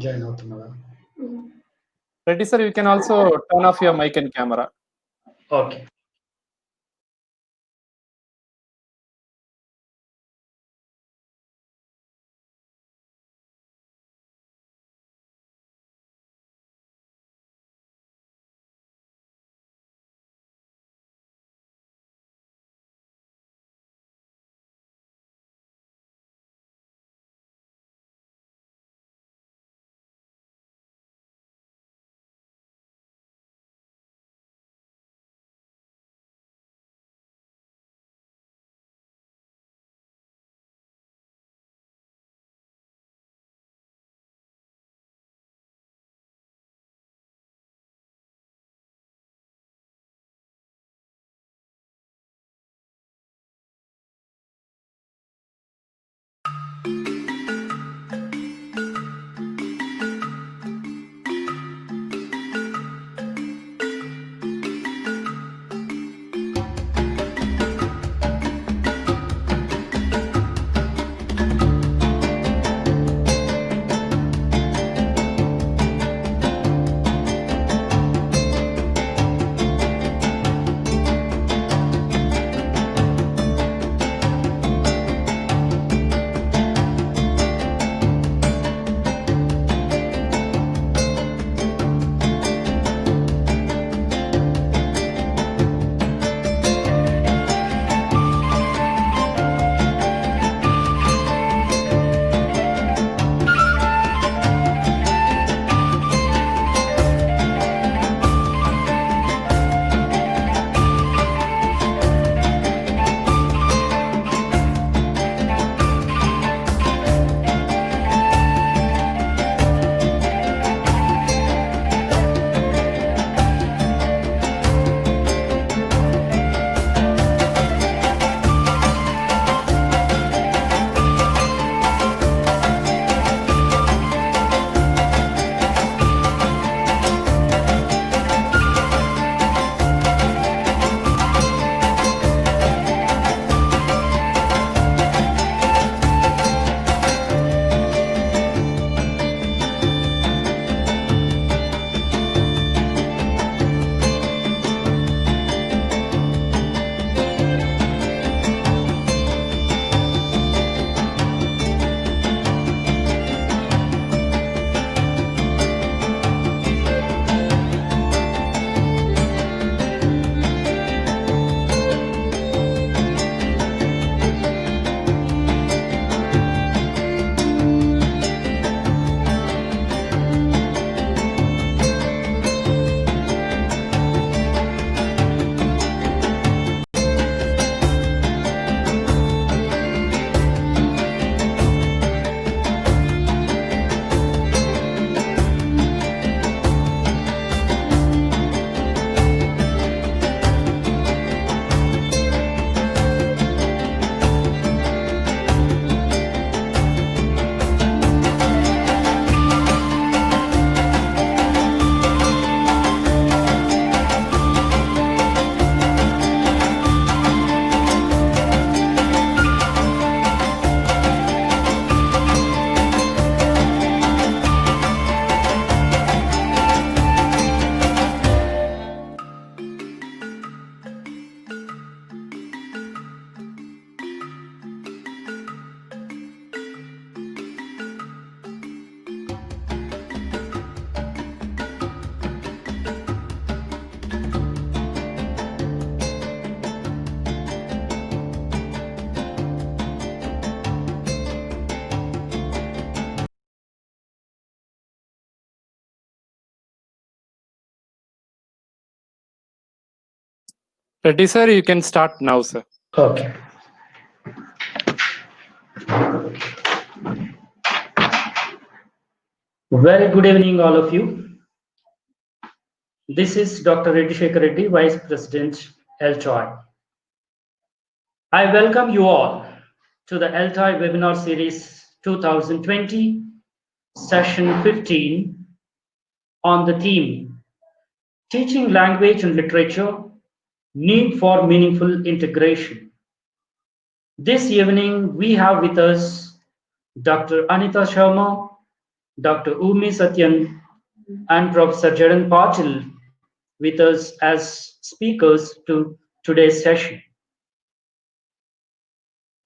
Join అవుతున్నారా? Reddy sir, you can also turn off your mic and camera. Okay. Reddy sir, you can start now, sir. Okay. Very good evening, all of you. This is Dr. Reddy Shekhar Reddy, Vice President, ELTAI. I welcome you all to the ELTAI webinar series 2020, session 15, on the theme, Teaching Language and Literature, Need for Meaningful Integration. This evening, we have with us Dr. Anita Sharma, Dr. Umi Satyan, and Professor Jaran Patil with us as speakers to today's session.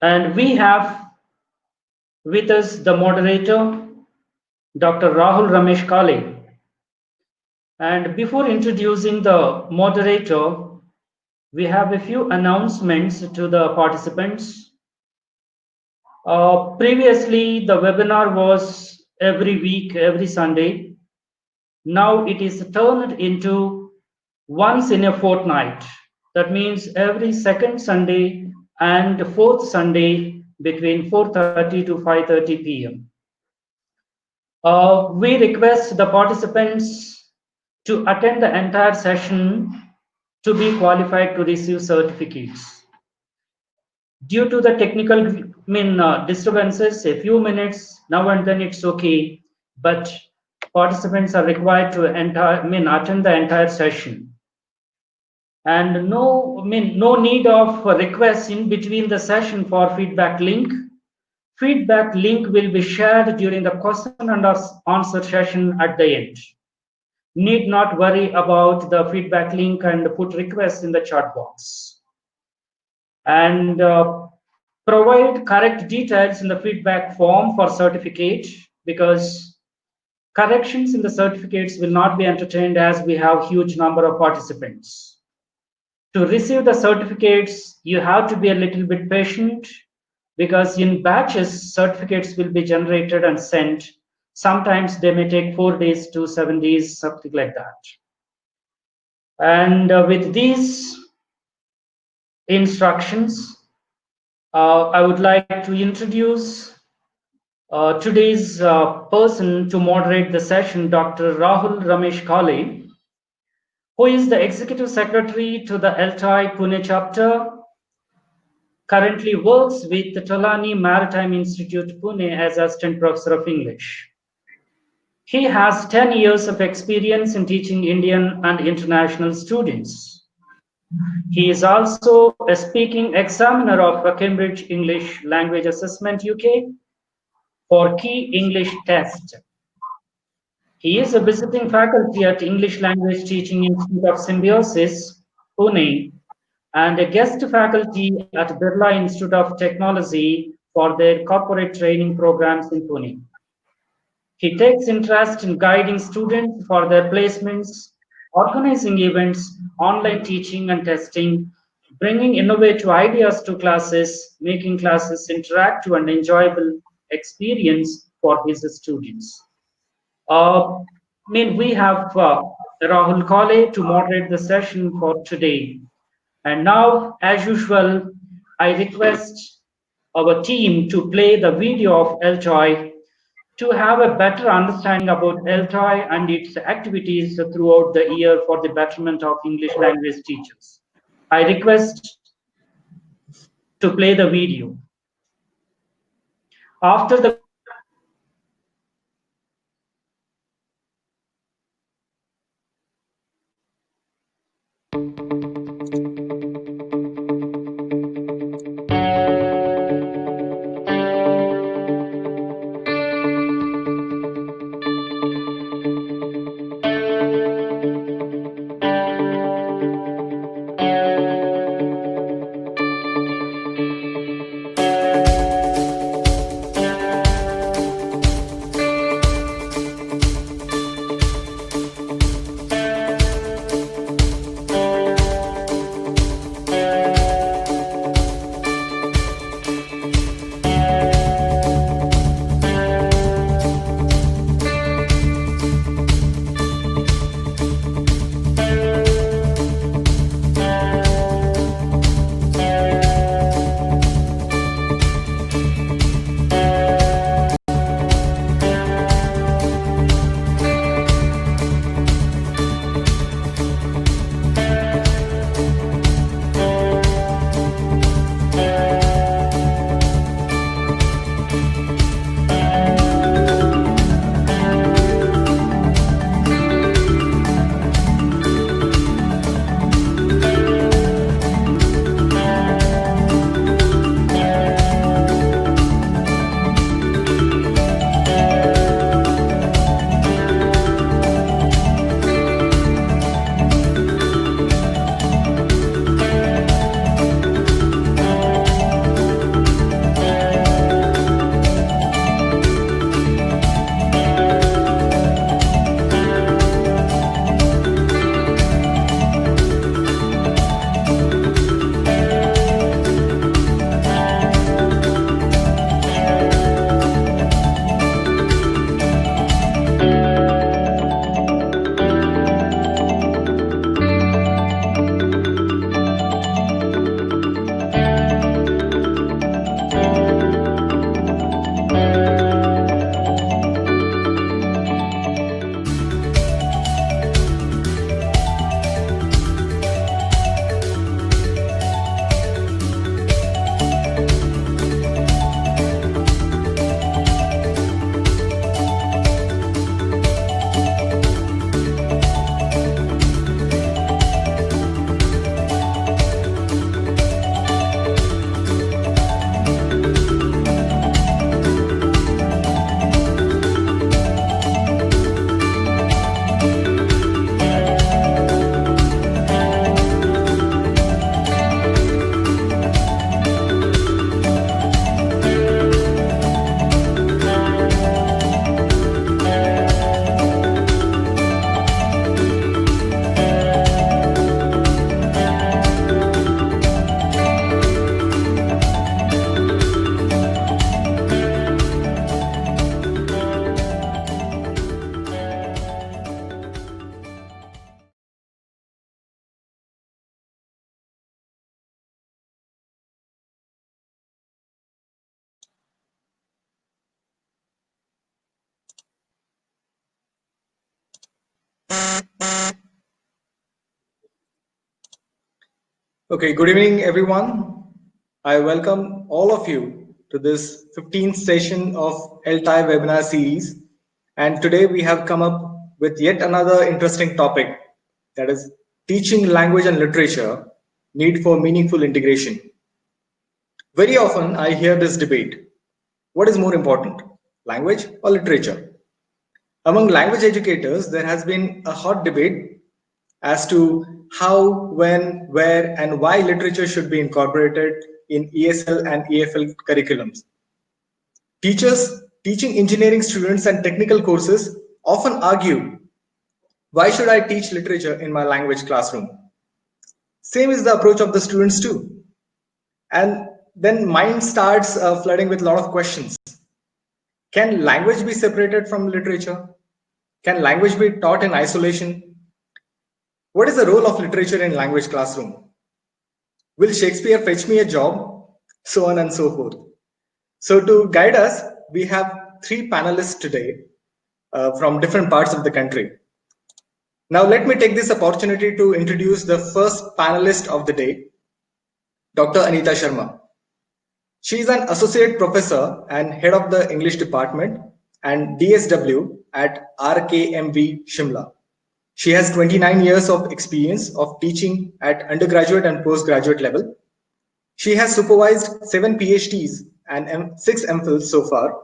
And we have with us the moderator, Dr. Rahul Ramesh Kale. And before introducing the moderator, we have a few announcements to the participants. Previously, the webinar was every week, every Sunday. Now it is turned into once in a fortnight. That means every second Sunday and fourth Sunday between 4:30 to 5:30 p.m. We request the participants to attend the entire session to be qualified to receive certificates. Due to the technical disturbances, a few minutes now and then it's okay, but participants are required to attend the entire session. And no need of requests in between the session for feedback link. Feedback link will be shared during the question and answer session at the end. Need not worry about the feedback link and put requests in the chat box. And provide correct details in the feedback form for certificate, because corrections in the certificates will not be entertained as we have huge number of participants. To receive the certificates, you have to be a little bit patient, because in batches, certificates will be generated and sent. Sometimes they may take 4 days to 7 days, something like that. And with these instructions, I would like to introduce today's person to moderate the session, Dr. Rahul Ramesh Kale, who is the Executive Secretary to the ELTAI Pune chapter, currently works with the Talani Maritime Institute Pune as Assistant Professor of English. He has 10 years of experience in teaching Indian and international students. He is also a speaking examiner of a Cambridge English Language Assessment UK for Key English Test. He is a visiting faculty at English Language Teaching Institute of Symbiosis, Pune, and a guest faculty at Birla Institute of Technology for their corporate training programs in Pune. He takes interest in guiding students for their placements, organizing events, online teaching and testing, bringing innovative ideas to classes, making classes interactive and enjoyable experience for his students. We have Rahul Kale to moderate the session for today. And now, as usual, I request our team to play the video of ELTAI to have a better understanding about ELTAI and its activities throughout the year for the betterment of English language teachers. I request to play the video. After the Okay, good evening, everyone. I welcome all of you to this 15th session of ELTAI webinar series. And today we have come up with yet another interesting topic, that is teaching language and literature, need for meaningful integration. Very often I hear this debate. What is more important, language or literature? Among language educators, there has been a hot debate as to how, when, where, and why literature should be incorporated in ESL and EFL curriculums. Teachers teaching engineering students and technical courses often argue, why should I teach literature in my language classroom? Same is the approach of the students too. And then mind starts flooding with a lot of questions. Can language be separated from literature? Can language be taught in isolation? What is the role of literature in language classroom? Will Shakespeare fetch me a job? So on and so forth. So to guide us, we have three panelists today from different parts of the country. Now let me take this opportunity to introduce the first panelist of the day, Dr. Anita Sharma. She is an associate professor and head of the English department and DSW at RKMV Shimla. She has 29 years of experience of teaching at undergraduate and postgraduate level. She has supervised 7 PhDs and 6 MPhils so far.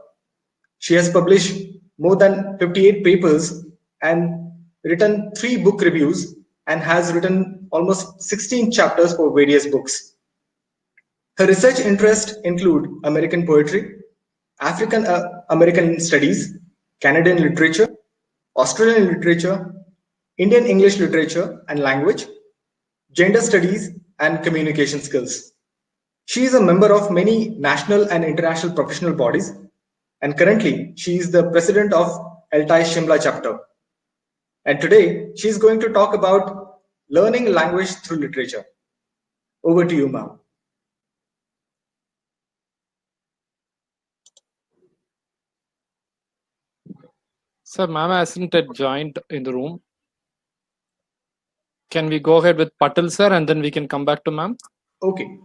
She has published more than 58 papers and written 3 book reviews and has written almost 16 chapters for various books. Her research interests include American poetry, African American studies, Canadian literature, Australian literature, Indian English literature and language, gender studies, and communication skills. She is a member of many national and international professional bodies, and currently she is the president of ELTAI Shimla chapter. And today she is going to talk about learning language through literature. Over to you, ma'am. Sir, ma'am hasn't joined in the room. Can we go ahead with Patil, sir, and then we can come back to ma'am? Okay,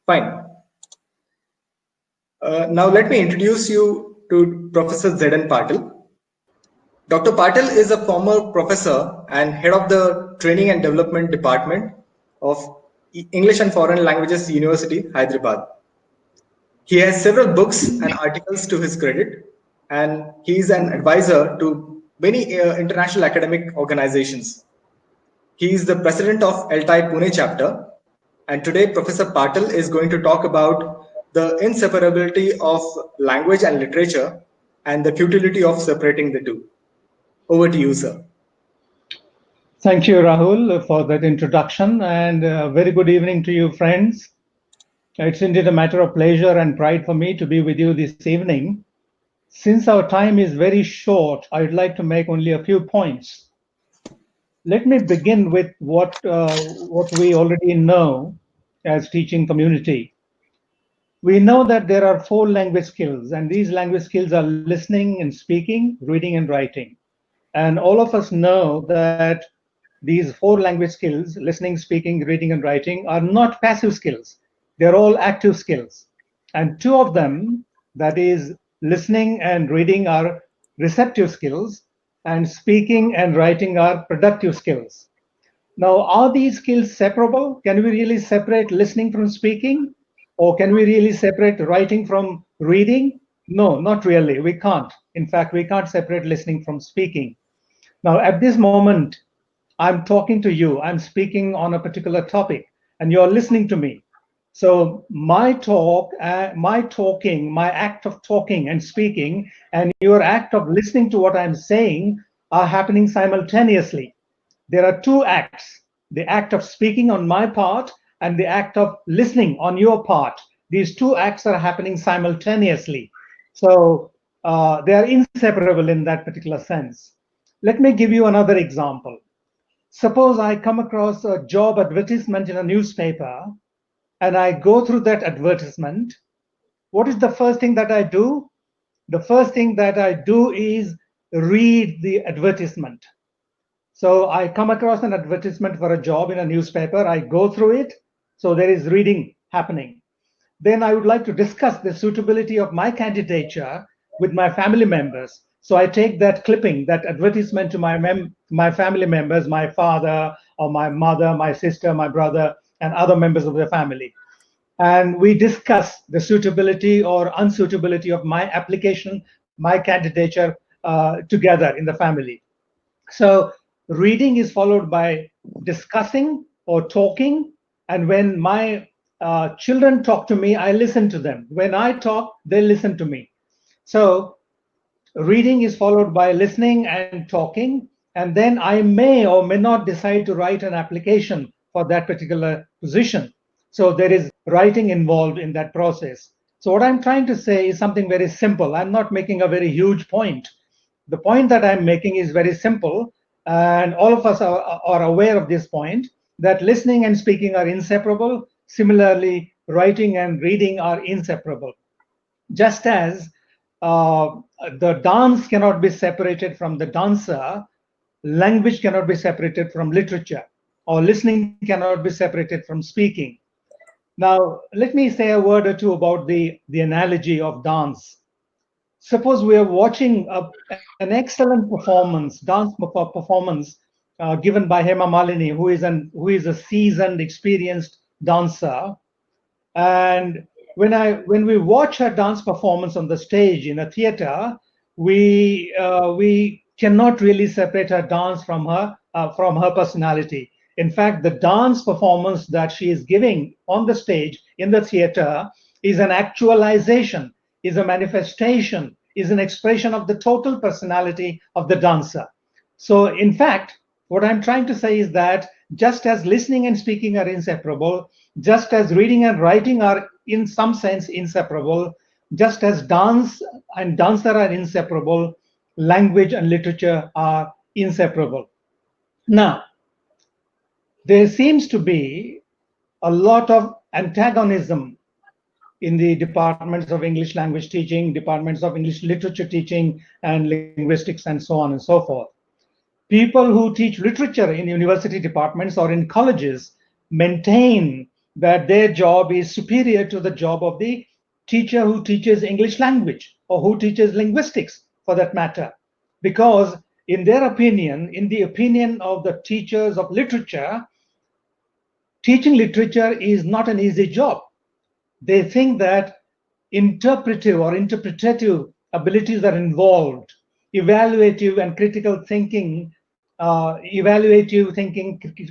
fine. Now let me introduce you to Professor Z.N. Patil. Dr. Patil is a former professor and head of the Training and Development Department of English and Foreign Languages University, Hyderabad. He has several books and articles to his credit, and he is an advisor to many international academic organizations. He is the president of ELTAI Pune chapter, and today Professor Patil is going to talk about the inseparability of language and literature and the futility of separating the two. Over to you, sir. Thank you, Rahul, for that introduction, and very good evening to you, friends. It's indeed a matter of pleasure and pride for me to be with you this evening. Since our time is very short, I would like to make only a few points. Let me begin with what we already know as teaching community. We know that there are 4 language skills, and these language skills are listening and speaking, reading and writing. And all of us know that these 4 language skills, listening, speaking, reading, and writing, are not passive skills. They're all active skills. And 2 of them, that is, listening and reading, are receptive skills, and speaking and writing are productive skills. Now, are these skills separable? Can we really separate listening from speaking? Or can we really separate writing from reading? No, not really. We can't. In fact, we can't separate listening from speaking. Now, at this moment, I'm talking to you, I'm speaking on a particular topic, and you're listening to me. So my talk, my talking, my act of talking and speaking, and your act of listening to what I'm saying are happening simultaneously. There are 2 acts, the act of speaking on my part and the act of listening on your part. These 2 acts are happening simultaneously. So they are inseparable in that particular sense. Let me give you another example. Suppose I come across a job advertisement in a newspaper and I go through that advertisement. What is the first thing that I do? The first thing that I do is read the advertisement. So I come across an advertisement for a job in a newspaper. I go through it. So there is reading happening. Then I would like to discuss the suitability of my candidature with my family members. So I take that clipping, that advertisement to my family members, my father or my mother, my sister, my brother, and other members of the family. And we discuss the suitability or unsuitability of my application, my candidature together in the family. So reading is followed by discussing or talking. And when my children talk to me, I listen to them. When I talk, they listen to me. So reading is followed by listening and talking. And then I may or may not decide to write an application for that particular position. So there is writing involved in that process. So what I'm trying to say is something very simple. I'm not making a very huge point. The point that I'm making is very simple, and all of us are aware of this point, that listening and speaking are inseparable. Similarly, writing and reading are inseparable. Just as uh, the dance cannot be separated from the dancer, language cannot be separated from literature, or listening cannot be separated from speaking. Now, let me say a word or two about the analogy of dance. Suppose we are watching an excellent performance, performance given by Hema Malini, who is a seasoned, experienced dancer. And when we watch her dance performance on the stage in a theater, we cannot really separate her dance from her personality. In fact, the dance performance that she is giving on the stage in the theater is an actualization, is a manifestation, is an expression of the total personality of the dancer. So, in fact, what I'm trying to say is that just as listening and speaking are inseparable, just as reading and writing are in some sense inseparable, just as dance and dancer are inseparable, language and literature are inseparable. Now, there seems to be a lot of antagonism in the departments of English language teaching, departments of English literature teaching, and linguistics, and so on and so forth. People who teach literature in university departments or in colleges maintain that their job is superior to the job of the teacher who teaches English language or who teaches linguistics for that matter. Because in their opinion, in the opinion of the teachers of literature, teaching literature is not an easy job. They think that interpretive or interpretative abilities are involved, evaluative and critical thinking,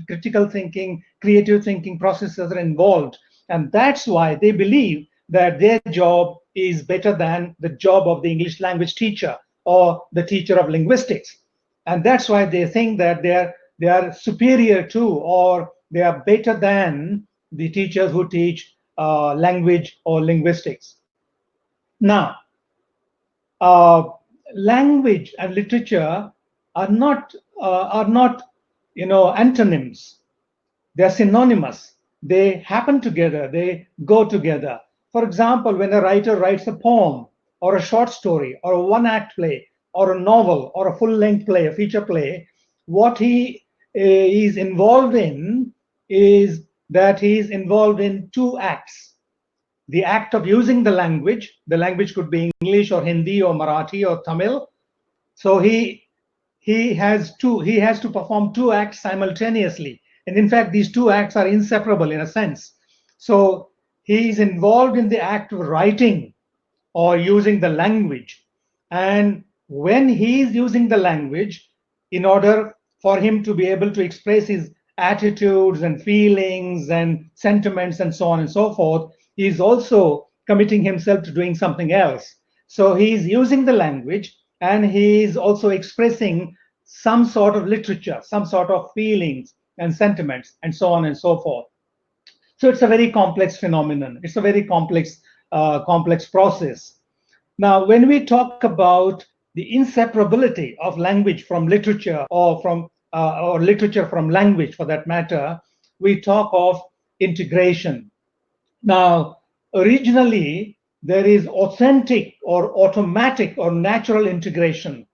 critical thinking, creative thinking processes are involved. And that's why they believe that their job is better than the job of the English language teacher or the teacher of linguistics. And that's why they think that they are superior to, or they are better than the teachers who teach language or linguistics. Now, uh, language and literature are not antonyms. They're synonymous. They happen together. They go together. For example, when a writer writes a poem or a short story or a one-act play or a novel or a full-length play, a feature play, what he is involved in is that he is involved in two acts: the act of using the language could be English or Hindi or Marathi or Tamil. So he has to perform two acts simultaneously. And in fact, these two acts are inseparable in a sense. So he is involved in the act of writing or using the language. And when he is using the language, in order for him to be able to express his attitudes and feelings and sentiments and so on and so forth, he is also committing himself to doing something else. So he is using the language and he is also expressing some sort of literature, some sort of feelings and sentiments, and so on and so forth. So it's a very complex phenomenon. It's a very complex process. Now, when we talk about the inseparability of language from literature, or literature from language for that matter, we talk of integration. Now, originally, there is authentic or automatic or natural integration.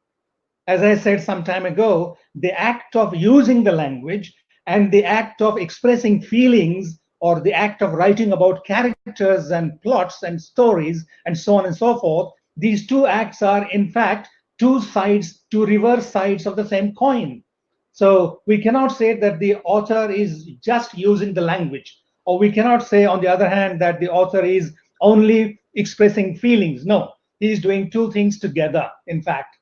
as I said some time ago, the act of using the language and the act of expressing feelings, or the act of writing about characters and plots and stories and so on and so forth, these two acts are in fact two reverse sides of the same coin. So we cannot say that the author is just using the language, or we cannot say, on the other hand, that the author is only expressing feelings. No, he is doing two things together, in fact.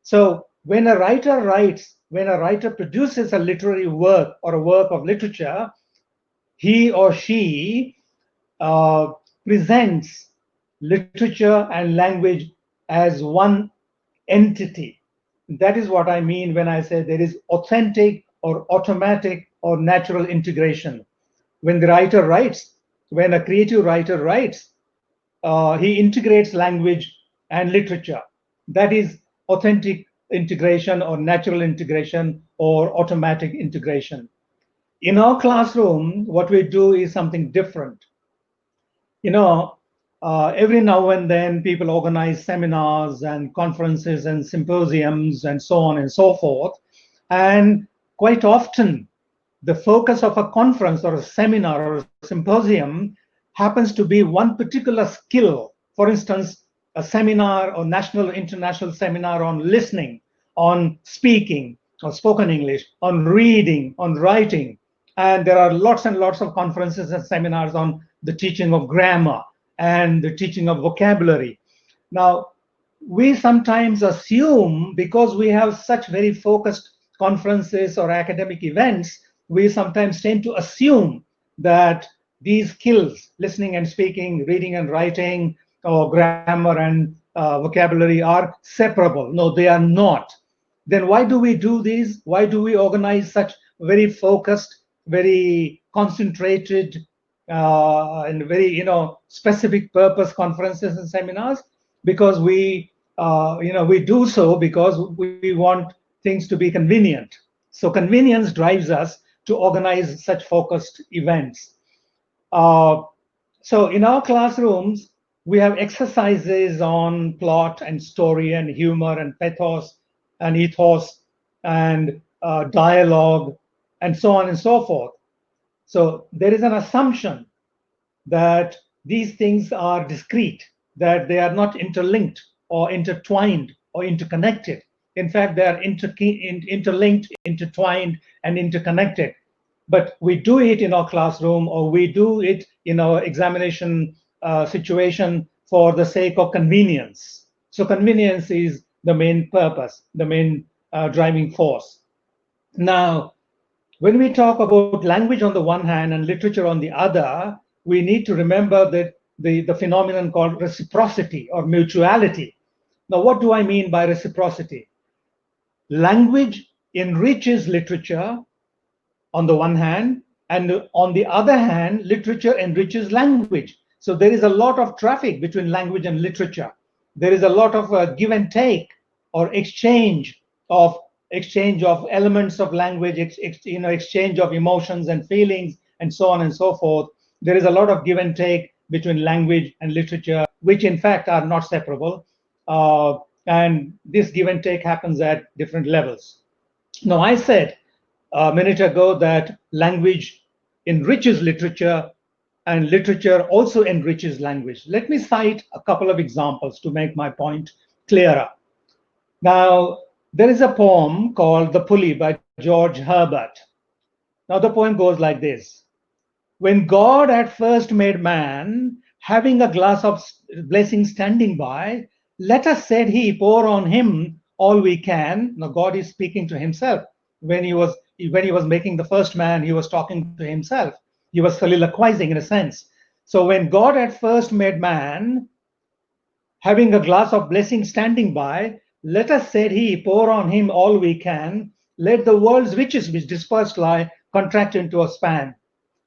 So when a writer writes, when a writer produces a literary work or a work of literature, he or she presents literature and language as one entity. That is what I mean when I say there is authentic or automatic or natural integration. When the writer writes, when a creative writer writes, he integrates language and literature. That is authentic integration or natural integration or automatic integration. In our classroom, what we do is something different. You know, every now and then people organize seminars and conferences and symposiums and so on and so forth. And quite often, the focus of a conference or a seminar or a symposium happens to be one particular skill. For instance, a seminar or national international seminar on listening, on speaking or spoken English, on reading, on writing. And there are lots and lots of conferences and seminars on the teaching of grammar and the teaching of vocabulary. Now, we sometimes assume, because we have such very focused conferences or academic events, we sometimes tend to assume that these skills, listening and speaking, reading and writing, or grammar and vocabulary, are separable. No, they are not. Then why do we do these? Why do we organize such very focused, very concentrated, and very specific purpose conferences and seminars? Because we do so because we want things to be convenient. So convenience drives us to organize such focused events. So in our classrooms, we have exercises on plot and story and humor and pathos and ethos and dialogue and so on and so forth. So there is an assumption that these things are discrete, that they are not interlinked or intertwined or interconnected. In fact, they are interlinked, intertwined, and interconnected. But we do it in our classroom, or we do it in our examination situation for the sake of convenience. So convenience is the main purpose, the main driving force. Now, when we talk about language on the one hand and literature on the other, we need to remember that the phenomenon called reciprocity or mutuality. Now, what do I mean by reciprocity? Language enriches literature on the one hand, and on the other hand, literature enriches language. So there is a lot of traffic between language and literature. There is a lot of give and take, or exchange of elements of language, exchange of emotions and feelings, and so on and so forth. There is a lot of give and take between language and literature, which in fact are not separable. And this give and take happens at different levels. Now, I said a minute ago that language enriches literature and literature also enriches language. Let me cite a couple of examples to make my point clearer. Now, there is a poem called The Pulley by George Herbert. Now, the poem goes like this. When God at first made man, having a glass of blessing standing by, let us, said he, pour on him all we can. Now, God is speaking to himself. When he was making the first man, he was talking to himself. He was soliloquizing in a sense. So when God at first made man, having a glass of blessing standing by, let us, said he, pour on him all we can. Let the world's riches which dispersed lie contract into a span.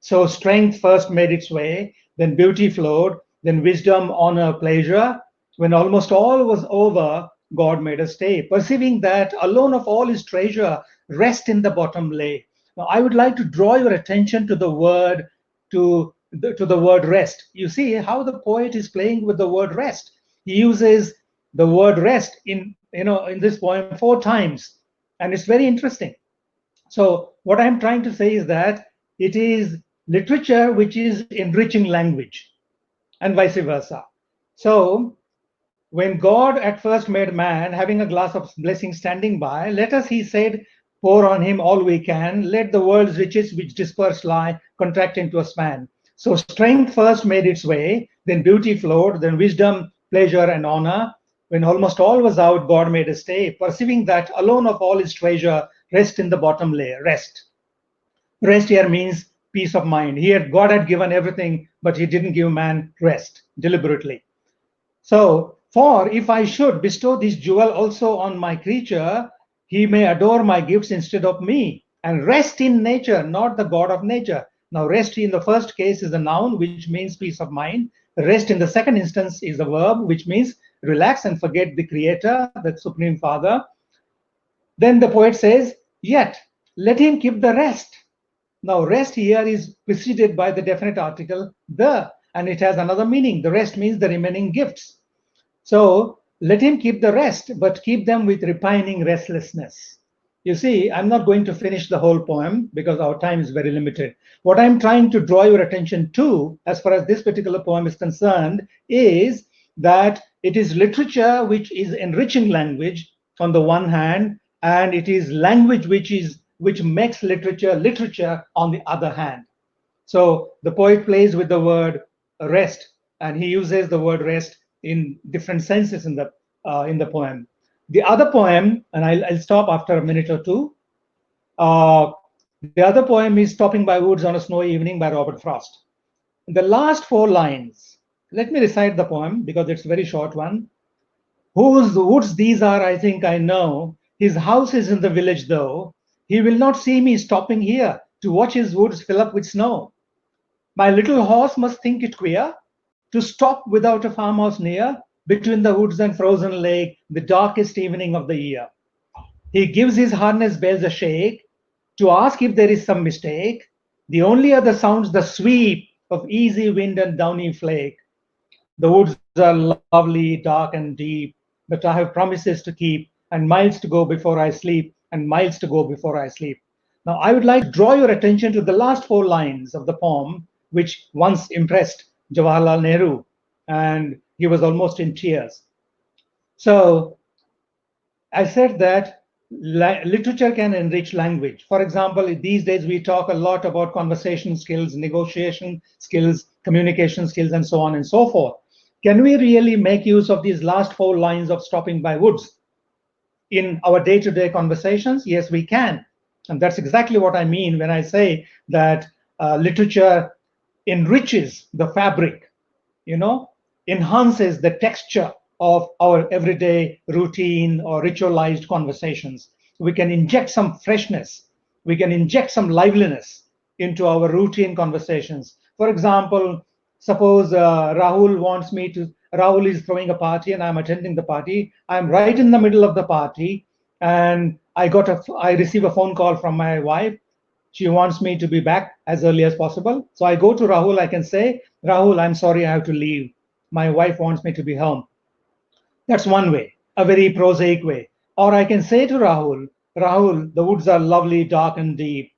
So strength first made its way, then beauty flowed, then wisdom, honor, pleasure. When almost all was over, God made a stay, perceiving that alone of all his treasure, rest in the bottom lay. Now, I would like to draw your attention to the word rest. You see how the poet is playing with the word rest. He uses the word rest in in this poem 4 times, and it's very interesting. So what I'm trying to say is that it is literature which is enriching language, and vice versa. So when God at first made man, having a glass of blessing standing by, let us, he said, pour on him all we can. Let the world's riches which dispersed lie contract into a span. So strength first made its way, then beauty flowed, then wisdom, pleasure, and honor. When almost all was out, God made a stay, perceiving that alone of all his treasure, rest in the bottom layer. Rest. Rest here means peace of mind. Here, God had given everything, but he didn't give man rest deliberately. So, for if I should bestow this jewel also on my creature, he may adore my gifts instead of me and rest in nature, not the God of nature. Now, rest in the first case is a noun, which means peace of mind. Rest in the second instance is a verb, which means relax and forget the Creator, the Supreme Father. Then the poet says, yet let him keep the rest. Now, rest here is preceded by the definite article, the, and it has another meaning. The rest means the remaining gifts. So let him keep the rest, but keep them with repining restlessness. You see, I'm not going to finish the whole poem because our time is very limited. What I'm trying to draw your attention to, as far as this particular poem is concerned, is that it is literature which is enriching language on the one hand, and it is language which makes literature on the other hand. So the poet plays with the word rest, and he uses the word rest in different senses in the poem. The other poem, and I'll stop after a minute or two. The other poem is "Stopping by Woods on a Snowy Evening" by Robert Frost. In the last 4 lines, let me recite the poem because it's a very short one. Whose woods these are, I think I know. His house is in the village, though. He will not see me stopping here to watch his woods fill up with snow. My little horse must think it queer to stop without a farmhouse near, between the woods and frozen lake, the darkest evening of the year. He gives his harness bells a shake to ask if there is some mistake. The only other sounds the sweep of easy wind and downy flake. The woods are lovely, dark, and deep, but I have promises to keep, and miles to go before I sleep, and miles to go before I sleep. Now, I would like to draw your attention to the last 4 lines of the poem, which once impressed Jawaharlal Nehru, and he was almost in tears. So, I said that literature can enrich language. For example, these days we talk a lot about conversation skills, negotiation skills, communication skills, and so on and so forth. Can we really make use of these last 4 lines of "Stopping by Woods" in our day-to-day conversations? Yes, we can. And that's exactly what I mean when I say that literature enriches the fabric, enhances the texture of our everyday routine or ritualized conversations. We can inject some freshness, we can inject some liveliness into our routine conversations. For example, suppose Rahul is throwing a party and I'm attending the party. I'm right in the middle of the party and I receive a phone call from my wife. She wants me to be back as early as possible. So I go to Rahul, I can say, Rahul, I'm sorry, I have to leave. My wife wants me to be home. That's one way, a very prosaic way. Or I can say to Rahul, Rahul, the woods are lovely, dark, and deep,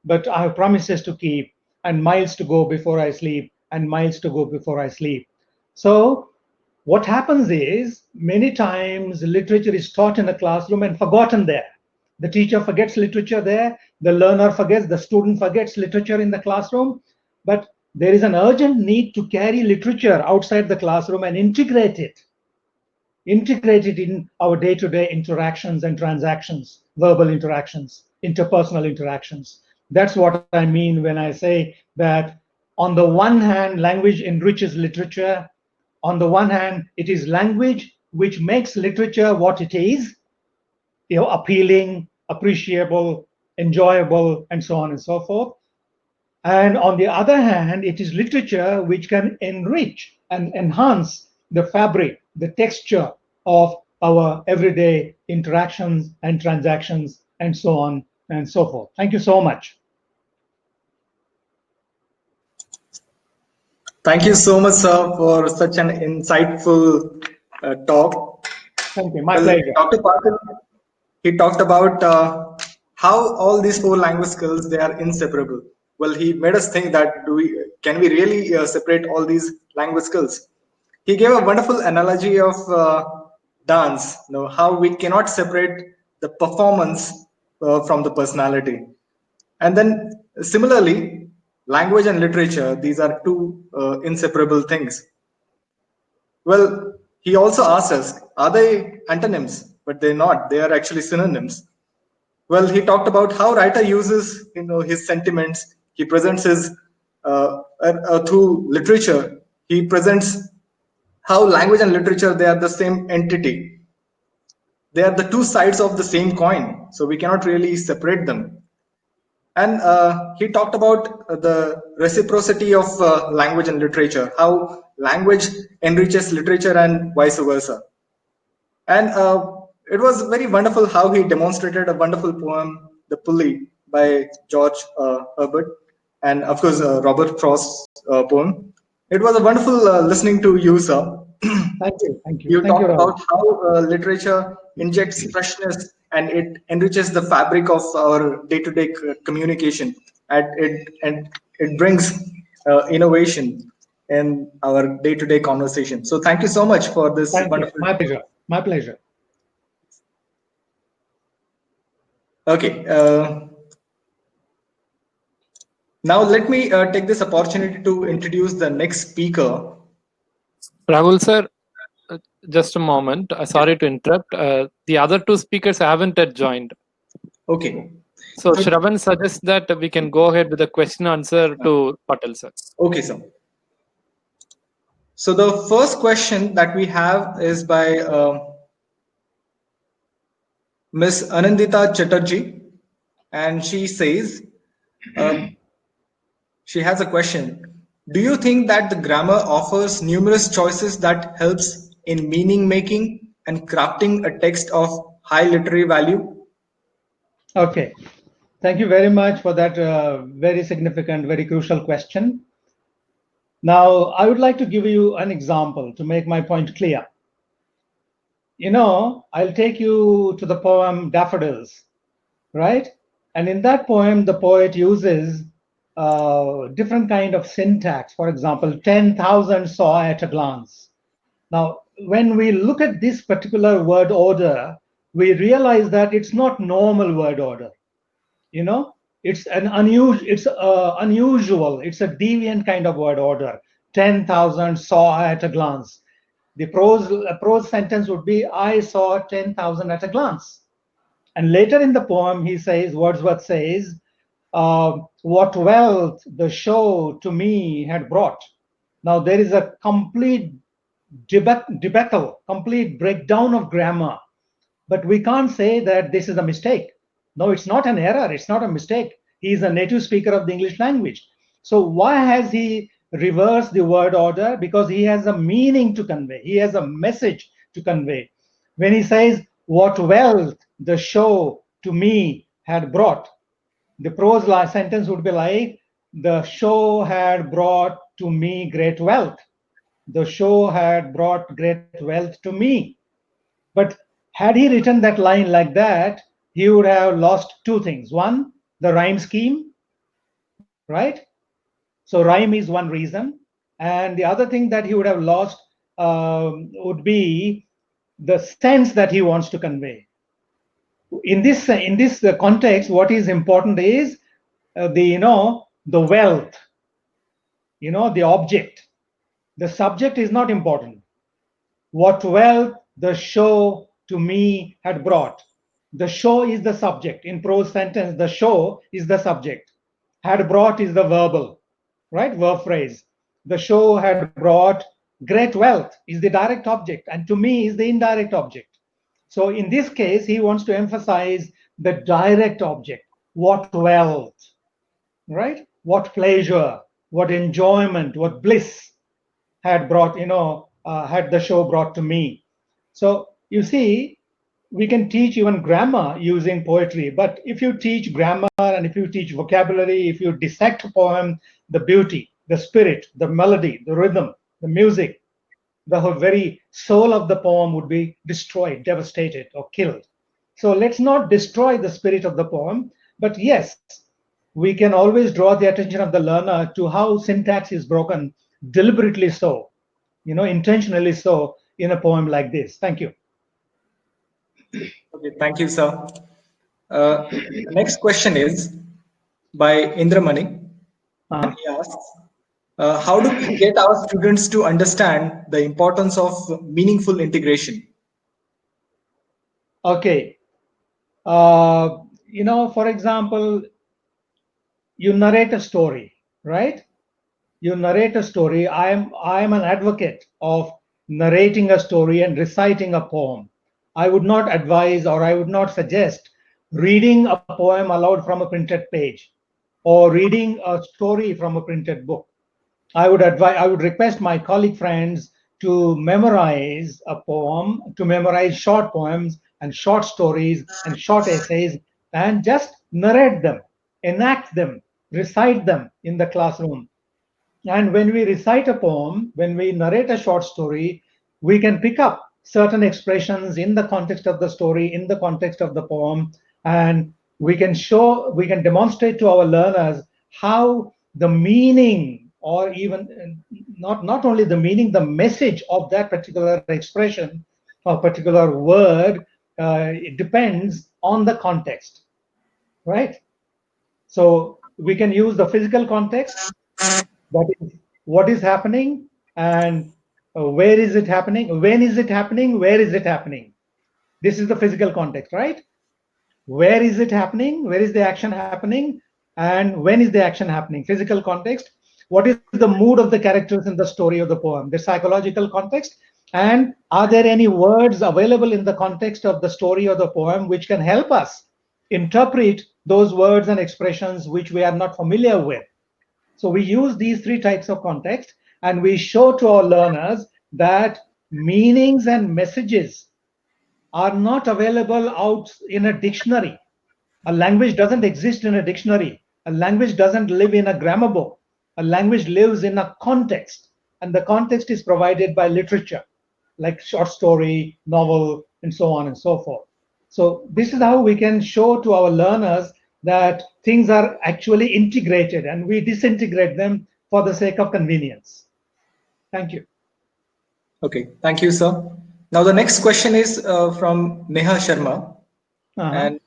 but I have promises to keep, and miles to go before I sleep, and miles to go before I sleep. So, what happens is many times literature is taught in a classroom and forgotten there. The teacher forgets literature there, the learner forgets, the student forgets literature in the classroom, but there is an urgent need to carry literature outside the classroom and integrate it in our day-to-day interactions and transactions, verbal interactions, interpersonal interactions. That's what I mean when I say that on the one hand, language enriches literature. On the one hand, it is language which makes literature what it is, appealing, appreciable, enjoyable, and so on and so forth. And on the other hand, it is literature which can enrich and enhance the fabric, the texture of our everyday interactions and transactions, and so on and so forth. Thank you so much. Thank you so much, sir, for such an insightful talk. Thank you. My Well, pleasure. Dr. Patil, he talked about how all these four language skills, they are inseparable. Well, he made us think that can we really separate all these language skills? He gave a wonderful analogy of dance, how we cannot separate the performance from the personality. And then similarly, language and literature, these are two inseparable things. Well, he also asked us, are they antonyms? But they're not. They are actually synonyms. Well, he talked about how writer uses, his sentiments. He presents his through literature. He presents how language and literature, they are the same entity. They are the two sides of the same coin. So we cannot really separate them. And he talked about the reciprocity of language and literature, how language enriches literature and vice versa. And it was very wonderful how he demonstrated a wonderful poem, The Pulley, by George Herbert, and of course, Robert Frost's poem. It was a wonderful listening to you, sir. Thank you. Thank you. You Thank you, talked Rahul. about how literature injects freshness and it enriches the fabric of our day-to-day communication, and it brings innovation in our day-to-day conversation. So thank you so much for this Thank you. wonderful. My pleasure. My pleasure. Okay. Now let me take this opportunity to introduce the next speaker. Rahul sir, just a moment. Sorry to interrupt. The other two speakers haven't yet joined. Okay. So Shravan suggests that we can go ahead with the question answer to Patel sir. Okay, sir. So the first question that we have is by Miss Anandita Chatterjee, and she says, she has a question. Do you think that the grammar offers numerous choices that helps in meaning making and crafting a text of high literary value? Okay. Thank you very much for that very significant, very crucial question. Now, I would like to give you an example to make my point clear. I'll take you to the poem Daffodils, right? And in that poem, the poet uses different kind of syntax. For example, 10,000 saw at a glance. Now, when we look at this particular word order, we realize that it's not normal word order. It's an unusual, it's a deviant kind of word order. 10,000 saw at a glance. The prose sentence would be, I saw 10,000 at a glance. And later in the poem, Wordsworth says, what wealth the show to me had brought. Now there is a complete debacle, complete breakdown of grammar. But we can't say that this is a mistake. No, it's not an error. It's not a mistake. He is a native speaker of the English language. So why has he reversed the word order? Because he has a meaning to convey. He has a message to convey. When he says, what wealth the show to me had brought, the prose sentence would be like, the show had brought to me great wealth. The show had brought great wealth to me. But had he written that line like that, he would have lost two things. One, the rhyme scheme, right? So rhyme is one reason. And the other thing that he would have lost would be the sense that he wants to convey. In this context, what is important is the wealth, the object. The subject is not important. What wealth the show to me had brought. The show is the subject. In prose sentence, the show is the subject. Had brought is the verbal, right? Verb phrase. The show had brought great wealth is the direct object, and to me is the indirect object. So in this case, he wants to emphasize the direct object. What wealth, right? What pleasure, what enjoyment, what bliss had brought, had the show brought to me. So you see, we can teach even grammar using poetry, but if you teach grammar and if you teach vocabulary, if you dissect a poem, the beauty, the spirit, the melody, the rhythm, the music, the very soul of the poem would be destroyed, devastated, or killed. So let's not destroy the spirit of the poem, but yes, we can always draw the attention of the learner to how syntax is broken, deliberately so, intentionally so, in a poem like this. Thank you. Okay, thank you, sir. The next question is by Indramani, and Uh, he asks, how do we get our students to understand the importance of meaningful integration? okay. For example, you narrate a story, right? You narrate a story. I am an advocate of narrating a story and reciting a poem. I would not advise or I would not suggest reading a poem aloud from a printed page or reading a story from a printed book. I would request my colleague friends to memorize a poem, to memorize short poems and short stories and short essays, and just narrate them, enact them, recite them in the classroom. And when we recite a poem, when we narrate a short story, we can pick up certain expressions in the context of the story, in the context of the poem, and we can demonstrate to our learners how the meaning, or even not only the meaning, the message of that particular expression or particular word, it depends on the context, right? So we can use the physical context, that is what is happening, and where is it happening, when is it happening, where is it happening. This is the physical context, right? Where is it happening, where is the action happening, and when is the action happening. Physical context. What is the mood of the characters in the story of the poem, the psychological context. And are there any words available in the context of the story or the poem which can help us interpret those words and expressions which we are not familiar with. So we use these three types of context, and we show to our learners that meanings and messages are not available out in a dictionary. A language doesn't exist in a dictionary. A language doesn't live in a grammar book. A language lives in a context, and the context is provided by literature, like short story, novel, and so on and so forth. So this is how we can show to our learners that things are actually integrated, and we disintegrate them for the sake of convenience. Thank you. Okay, thank you, sir. Now the next question is from Neha Sharma, Uh-huh. and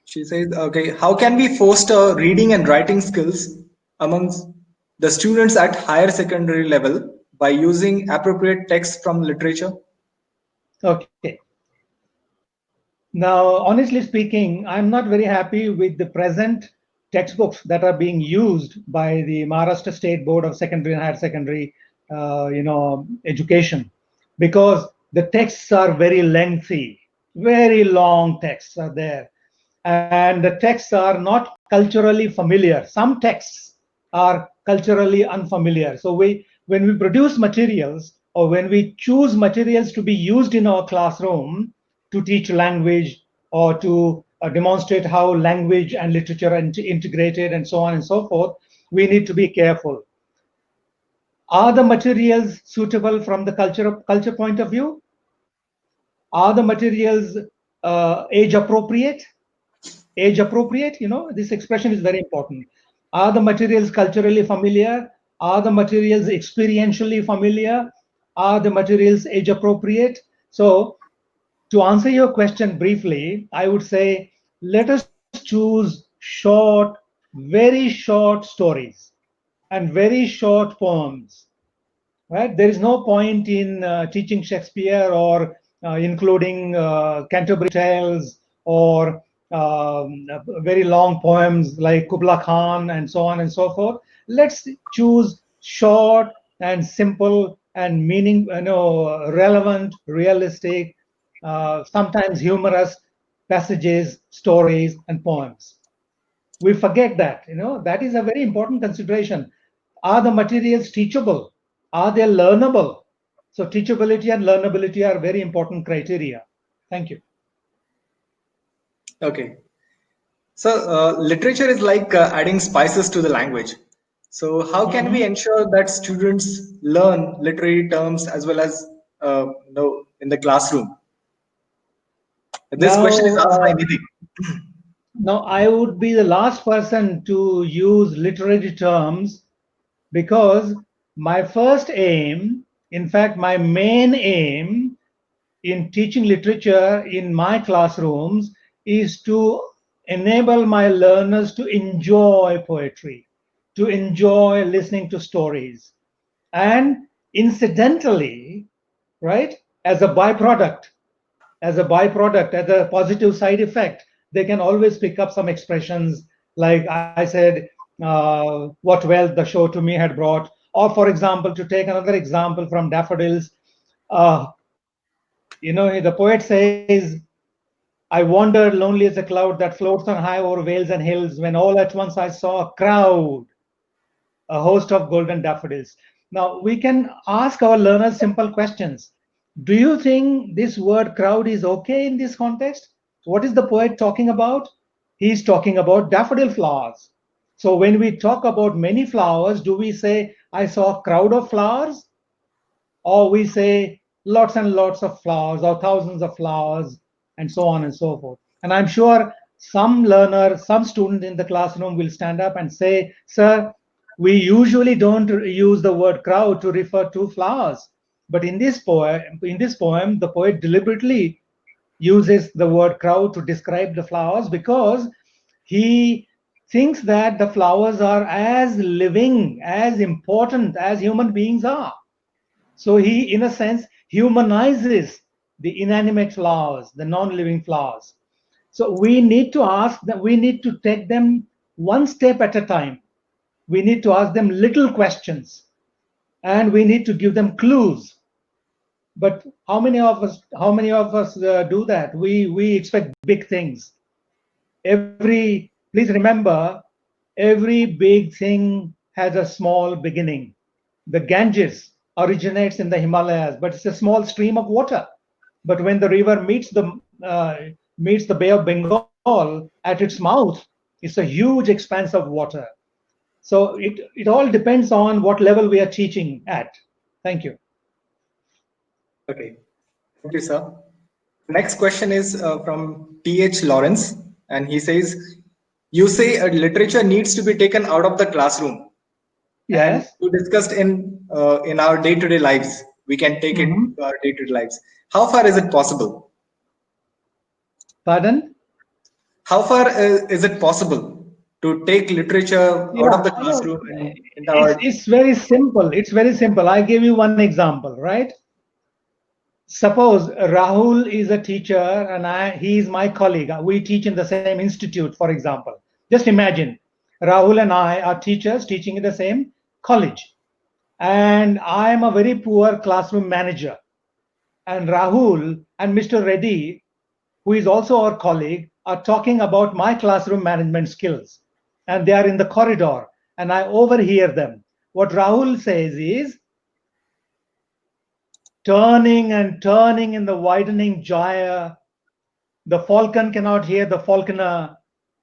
she says, okay, how can we foster reading and writing skills amongst the students at higher secondary level by using appropriate text from literature? Okay. Now, honestly speaking, I'm not very happy with the present textbooks that are being used by the Maharashtra State Board of Secondary and Higher Secondary, education, because the texts are very lengthy, very long texts are there, and the texts are not culturally familiar. Some texts are culturally unfamiliar. So when we produce materials, or when we choose materials to be used in our classroom to teach language, or to demonstrate how language and literature are integrated and so on and so forth, we need to be careful. Are the materials suitable from the culture point of view? Are the materials age appropriate? Age appropriate, this expression is very important. Are the materials culturally familiar? Are the materials experientially familiar? Are the materials age appropriate? So to answer your question briefly, I would say let us choose short, very short stories and very short poems, right? There is no point in teaching Shakespeare, or including Canterbury Tales, or very long poems like Kubla Khan and so on and so forth. Let's choose short and simple and relevant, realistic, sometimes humorous passages, stories, and poems. We forget that. That is a very important consideration. Are the materials teachable? Are they learnable? So teachability and learnability are very important criteria. Thank you. Okay. So literature is like adding spices to the language. So how can we ensure that students learn literary terms as well as in the classroom? This Now, question is asked by Nidhi. now I would be the last person to use literary terms because my first aim, in fact, my main aim in teaching literature in my classrooms is to enable my learners to enjoy poetry, to enjoy listening to stories. And incidentally, right, as a byproduct, as a positive side effect, they can always pick up some expressions like I said, what wealth the show to me had brought. Or, for example, to take another example from Daffodils, uh, the poet says, I wandered lonely as a cloud that floats on high over vales and hills when all at once I saw a crowd, a host of golden daffodils. Now, we can ask our learners simple questions. Do you think this word crowd is okay in this context? What is the poet talking about? He's talking about daffodil flowers. So, when we talk about many flowers, do we say, I saw a crowd of flowers? Or we say lots and lots of flowers or thousands of flowers and so on and so forth. And I'm sure some learner, some student in the classroom will stand up and say, sir, we usually don't use the word crowd to refer to flowers. But in this poem, the poet deliberately uses the word crowd to describe the flowers because he thinks that the flowers are as living, as important as human beings are. So he, in a sense, humanizes the inanimate flowers, the non-living flowers. So we need to ask that we need to take them one step at a time. We need to ask them little questions and we need to give them clues. But how many of us do that? We expect big things. Please remember, every big thing has a small beginning. The Ganges originates in the Himalayas, but it's a small stream of water. But when the river meets the Bay of Bengal at its mouth, it's a huge expanse of water. So it all depends on what level we are teaching at. Thank you. Okay, thank you, sir. Next question is from T.H. Lawrence, and he says, "You say literature needs to be taken out of the classroom, and Yes. you discussed in our day-to-day lives. We can take it Mhm. to our day-to-day lives. How far is it possible? Pardon? How far is it possible to take literature out Yeah, of the no, classroom and in it's our it's very simple. It's very simple. I give you one example, right? Suppose Rahul is a teacher and he is my colleague. We teach in the same institute, for example. Just imagine Rahul and I are teachers teaching in the same college. And I am a very poor classroom manager. And Rahul and Mr. Reddy, who is also our colleague, are talking about my classroom management skills. And they are in the corridor, and I overhear them. What Rahul says is, turning and turning in the widening gyre, the falcon cannot hear the falconer,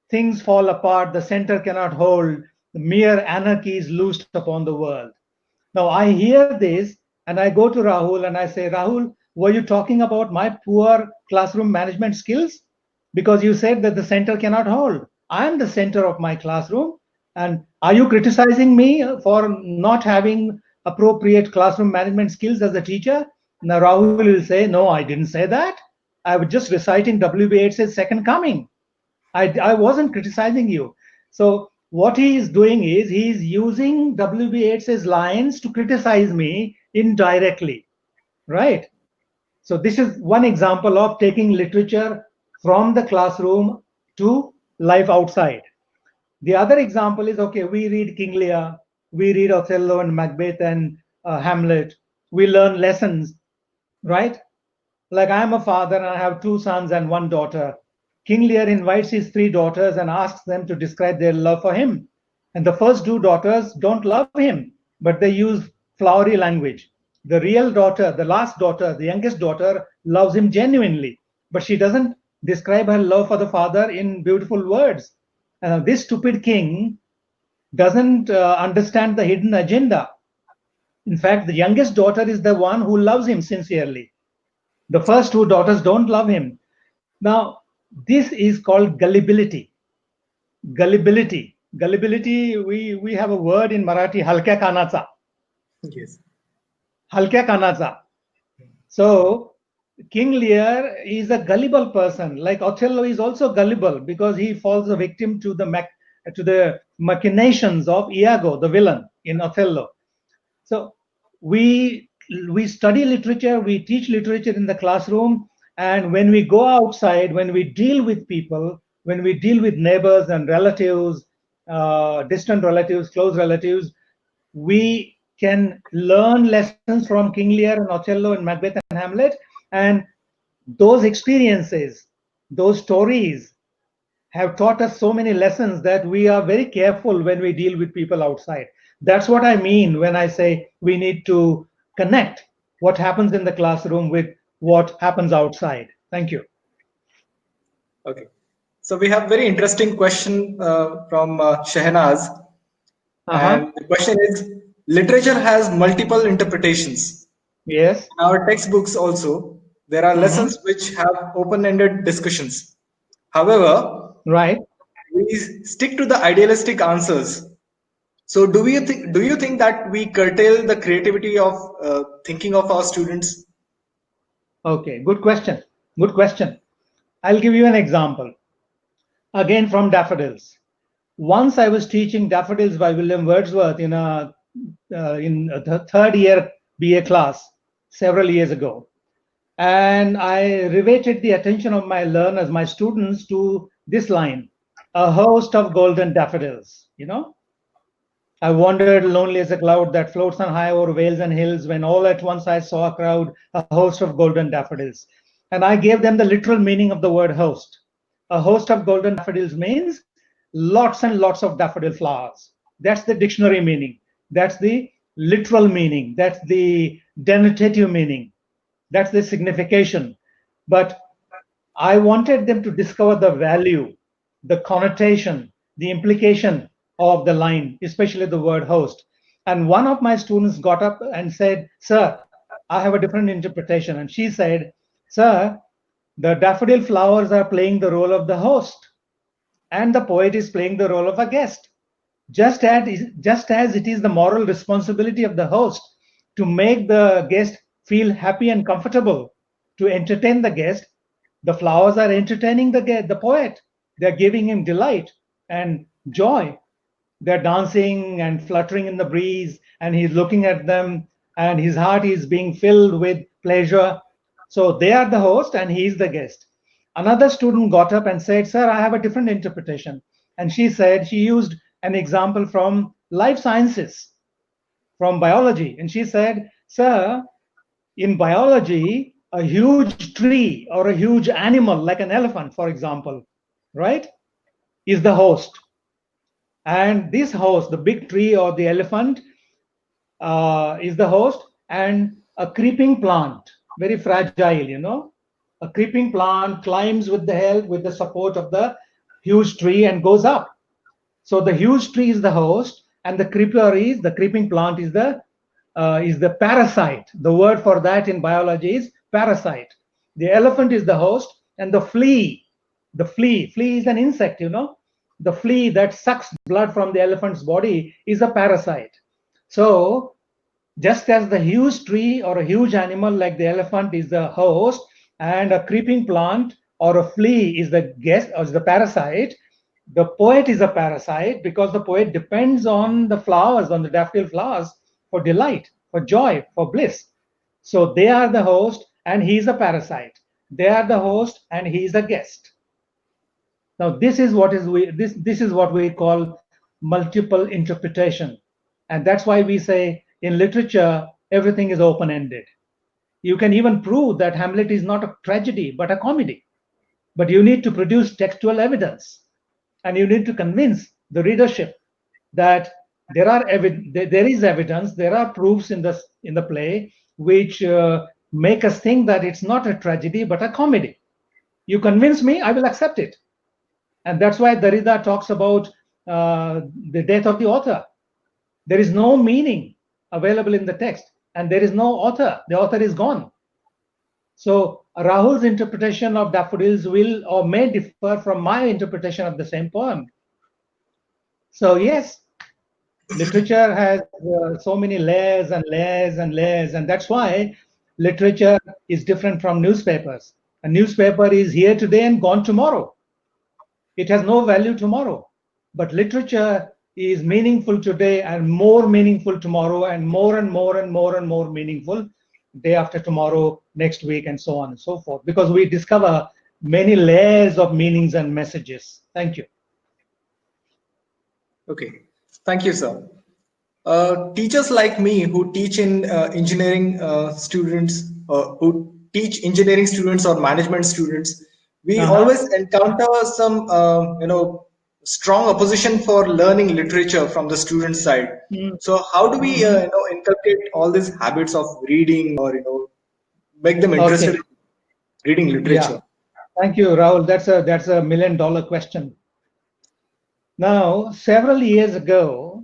things fall apart, the center cannot hold, the mere anarchy is loosed upon the world. Now I hear this and I go to Rahul and I say, Rahul, were you talking about my poor classroom management skills? Because you said that the center cannot hold. I am the center of my classroom. And are you criticizing me for not having appropriate classroom management skills as a teacher? Now Rahul will say, no, I didn't say that. I was just reciting W.B. Yeats's Second Coming. I wasn't criticizing you. So what he is doing is he is using W.B. Yeats's lines to criticize me indirectly, right? So this is one example of taking literature from the classroom to life outside. The other example is, okay, we read King Lear, we read Othello and Macbeth and Hamlet, we learn lessons, right? Like I am a father and I have two sons and one daughter. King Lear invites his three daughters and asks them to describe their love for him. And the first two daughters don't love him, but they use flowery language. The real daughter, the last daughter, the youngest daughter, loves him genuinely, but she doesn't describe her love for the father in beautiful words. This stupid king doesn't understand the hidden agenda. In fact, the youngest daughter is the one who loves him sincerely. The first two daughters don't love him. Now, this is called gullibility. Gullibility. Gullibility, we have a word in Marathi, halkya kanacha. Yes. Halkya kanacha. So, King Lear is a gullible person. Like Othello is also gullible because he falls a victim to the machinations of Iago, the villain in Othello. So we study literature, we teach literature in the classroom, and when we go outside, when we deal with people, when we deal with neighbors and relatives, distant relatives, close relatives, we can learn lessons from King Lear and Othello and Macbeth and Hamlet, and those experiences, those stories have taught us so many lessons that we are very careful when we deal with people outside. That's what I mean when I say we need to connect what happens in the classroom with what happens outside. Thank you. Okay. So we have very interesting question from Shehnaz. Uh-huh. And the question is, literature has multiple interpretations. Yes. In our textbooks also, there are Mm-hmm. lessons which have open-ended discussions. However, Right. we stick to the idealistic answers. So do you think that we curtail the creativity of thinking of our students? Okay. Good question. Good question. I'll give you an example. Again from Daffodils. Once I was teaching Daffodils by William Wordsworth in the third year BA class several years ago. And I riveted the attention of my learners, my students, to this line: a host of golden daffodils. I wandered lonely as a cloud that floats on high over vales and hills, when all at once I saw a crowd, a host of golden daffodils. And I gave them the literal meaning of the word host. A host of golden daffodils means lots and lots of daffodil flowers. That's the dictionary meaning. That's the literal meaning. That's the denotative meaning. That's the signification. But I wanted them to discover the value, the connotation, the implication of the line, especially the word host. And one of my students got up and said, "Sir, I have a different interpretation." And she said, "Sir, the daffodil flowers are playing the role of the host, and the poet is playing the role of a guest. Just as it is the moral responsibility of the host to make the guest feel happy and comfortable, to entertain the guest, the flowers are entertaining the poet. They're giving him delight and joy. They're dancing and fluttering in the breeze, and he's looking at them, and his heart is being filled with pleasure. So they are the host, and he's the guest." Another student got up and said, "Sir, I have a different interpretation." And she used an example from life sciences, from biology. And she said, "Sir, in biology, a huge tree or a huge animal like an elephant, for example, right, is the host. And this host, the big tree or the elephant, is the host, and a creeping plant, very fragile, a creeping plant climbs with the support of the huge tree and goes up. So the huge tree is the host, and the creeping plant is the parasite. The word for that in biology is parasite. The elephant is the host, and the flea is an insect. The flea that sucks blood from the elephant's body is a parasite. So just as the huge tree or a huge animal like the elephant is the host, and a creeping plant or a flea is the guest or is the parasite, the poet is a parasite because the poet depends on the flowers, on the daffodil flowers, for delight, for joy, for bliss. So they are the host and he is a parasite. They are the host and he is a guest. Now this is what we call multiple interpretation, and that's why we say in literature everything is open ended. You can even prove that Hamlet is not a tragedy but a comedy, but you need to produce textual evidence, and you need to convince the readership that there is evidence, there are proofs in the play which make us think that it's not a tragedy but a comedy. You convince me, I will accept it. And that's why Derrida talks about the death of the author. There is no meaning available in the text, and there is no author. The author is gone. So Rahul's interpretation of daffodils will or may differ from my interpretation of the same poem. So yes, literature has so many layers and layers and layers, and that's why literature is different from newspapers. A newspaper is here today and gone tomorrow. It has no value tomorrow. But literature is meaningful today and more meaningful tomorrow, and more and more and more and more meaningful day after tomorrow, next week, and so on and so forth, because we discover many layers of meanings and messages. Thank you. Okay, thank you, sir. Teachers like me who teach in engineering students, who teach engineering students or management students, we always encounter some, strong opposition for learning literature from the student side. So how do we, inculcate all these habits of reading, or make them interested Okay. in reading literature? Yeah. Thank you, Rahul. That's a $1 million question. Now, several years ago,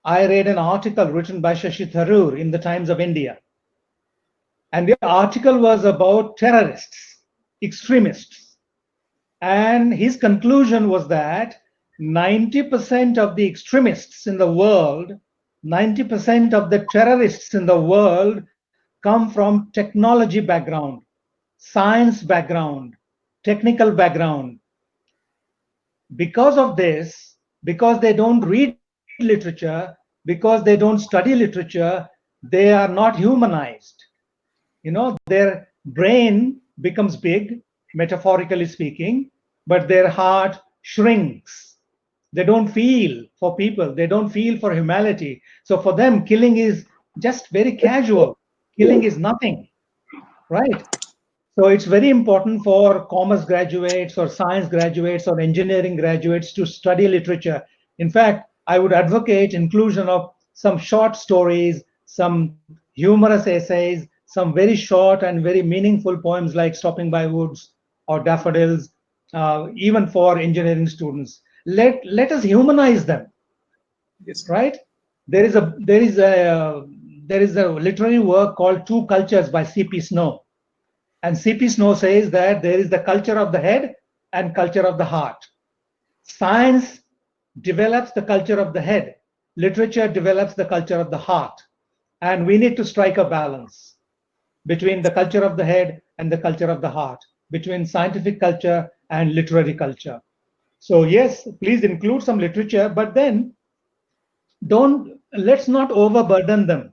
I read an article written by Shashi Tharoor in the Times of India. And the article was about terrorists, extremists. And his conclusion was that 90% of the extremists in the world, 90% of the terrorists in the world come from technology background, science background, technical background. Because of this, because they don't read literature, because they don't study literature, they are not humanized. Their brain becomes big, metaphorically speaking, but their heart shrinks. They don't feel for people, they don't feel for humanity. So for them, killing is just very casual. Killing is nothing, right? So it's very important for commerce graduates or science graduates or engineering graduates to study literature. In fact, I would advocate inclusion of some short stories, some humorous essays, some very short and very meaningful poems like Stopping by Woods or Daffodils, even for engineering students. Let us humanize them, Yes. right? There is a literary work called Two Cultures by C.P. Snow. And C.P. Snow says that there is the culture of the head and culture of the heart. Science develops the culture of the head. Literature develops the culture of the heart. And we need to strike a balance between the culture of the head and the culture of the heart, between scientific culture and literary culture. So yes, please include some literature, but then let's not overburden them.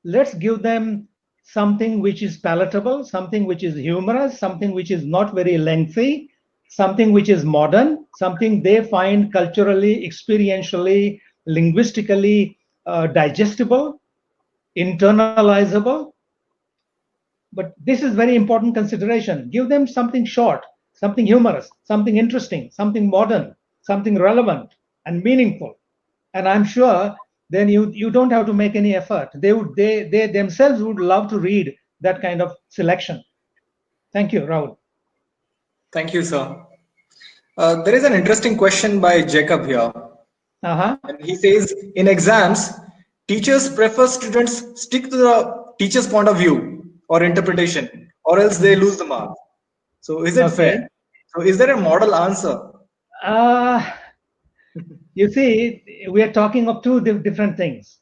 Let's give them something which is palatable, something which is humorous, something which is not very lengthy, something which is modern, something they find culturally, experientially, linguistically digestible, internalizable. But this is very important consideration. Give them something short, something humorous, something interesting, something modern, something relevant and meaningful. And I'm sure then you don't have to make any effort. They themselves would love to read that kind of selection. Thank you, Rahul. Thank you, sir. There is an interesting question by Jacob here. Uh-huh. And he says, in exams, teachers prefer students stick to the teacher's point of view or interpretation, or else they lose the mark. So is it Okay. fair? So is there a model answer? Uh, you see, we are talking of two different things.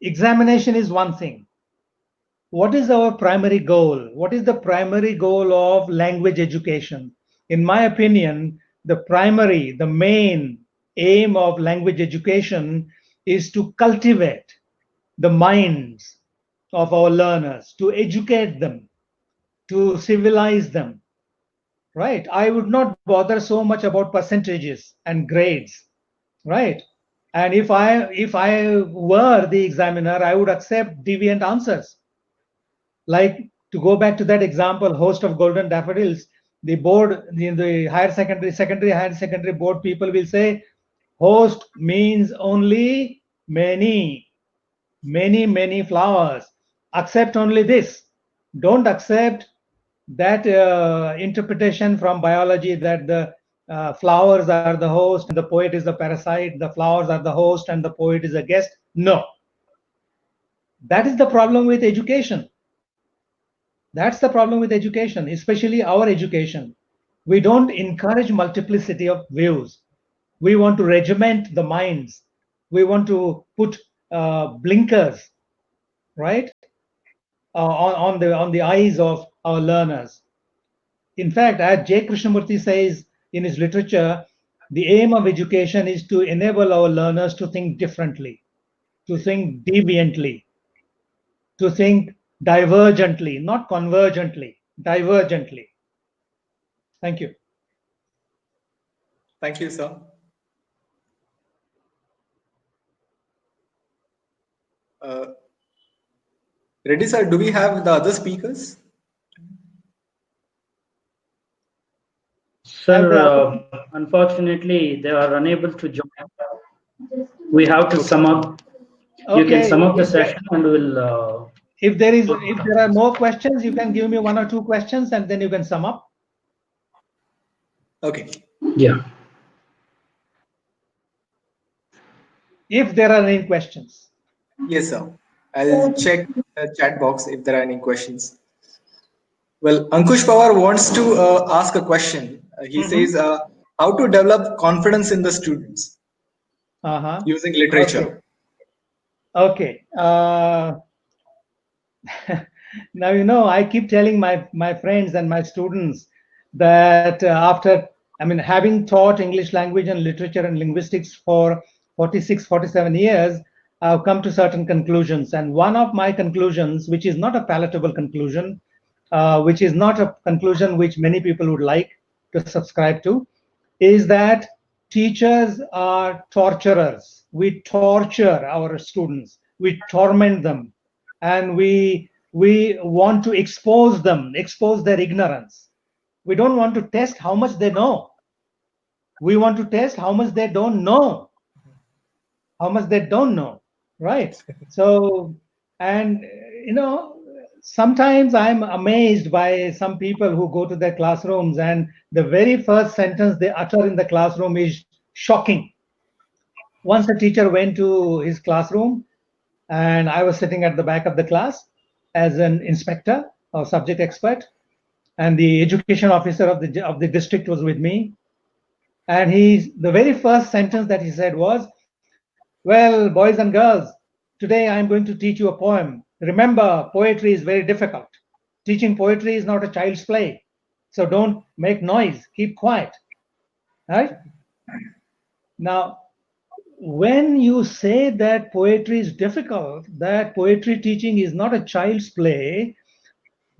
Examination is one thing. What is our primary goal? What is the primary goal of language education? In my opinion, the main aim of language education is to cultivate the minds of our learners, to educate them, to civilize them, right? I would not bother so much about percentages and grades, right? And if I were the examiner, I would accept deviant answers. Like, to go back to that example, host of golden daffodils, the board in the secondary higher secondary board, people will say host means only many flowers. Accept only this. Don't accept that interpretation from biology that the flowers are the host and the poet is the parasite, the flowers are the host and the poet is a guest. No. That is the problem with education. That's the problem with education, especially our education. We don't encourage multiplicity of views. We want to regiment the minds. We want to put blinkers, right, on the eyes of our learners. In fact, as J. Krishnamurti says in his literature, the aim of education is to enable our learners to think differently, to think deviantly, to think divergently, not convergently, divergently. Thank you. Thank you, sir. Reddy sir, do we have the other speakers? Sir, unfortunately, they are unable to join. We have to sum up. You can Okay. sum up the session and we'll. If there are more questions, you can give me 1 or 2 questions and then you can sum up. Okay. Yeah. If there are any questions. Yes, sir. I'll check the chat box if there are any questions. Well, Ankush Pawar wants to ask a question. He says, how to develop confidence in the students using literature? Okay. Now, I keep telling my friends and my students that having taught English language and literature and linguistics for 46, 47 years, I've come to certain conclusions. And one of my conclusions, which is not a palatable conclusion, which is not a conclusion which many people would like to subscribe to, is that teachers are torturers. We torture our students, we torment them, and we want to expose them, expose their ignorance. We don't want to test how much they know. We want to test how much they don't know. How much they don't know, right? So, and sometimes I'm amazed by some people who go to their classrooms and the very first sentence they utter in the classroom is shocking. Once a teacher went to his classroom and I was sitting at the back of the class as an inspector or subject expert, and the education officer of the district was with me. And the very first sentence that he said was, "Well, boys and girls, today I'm going to teach you a poem. Remember, poetry is very difficult. Teaching poetry is not a child's play. So don't make noise, keep quiet." Right? Now, when you say that poetry is difficult, that poetry teaching is not a child's play,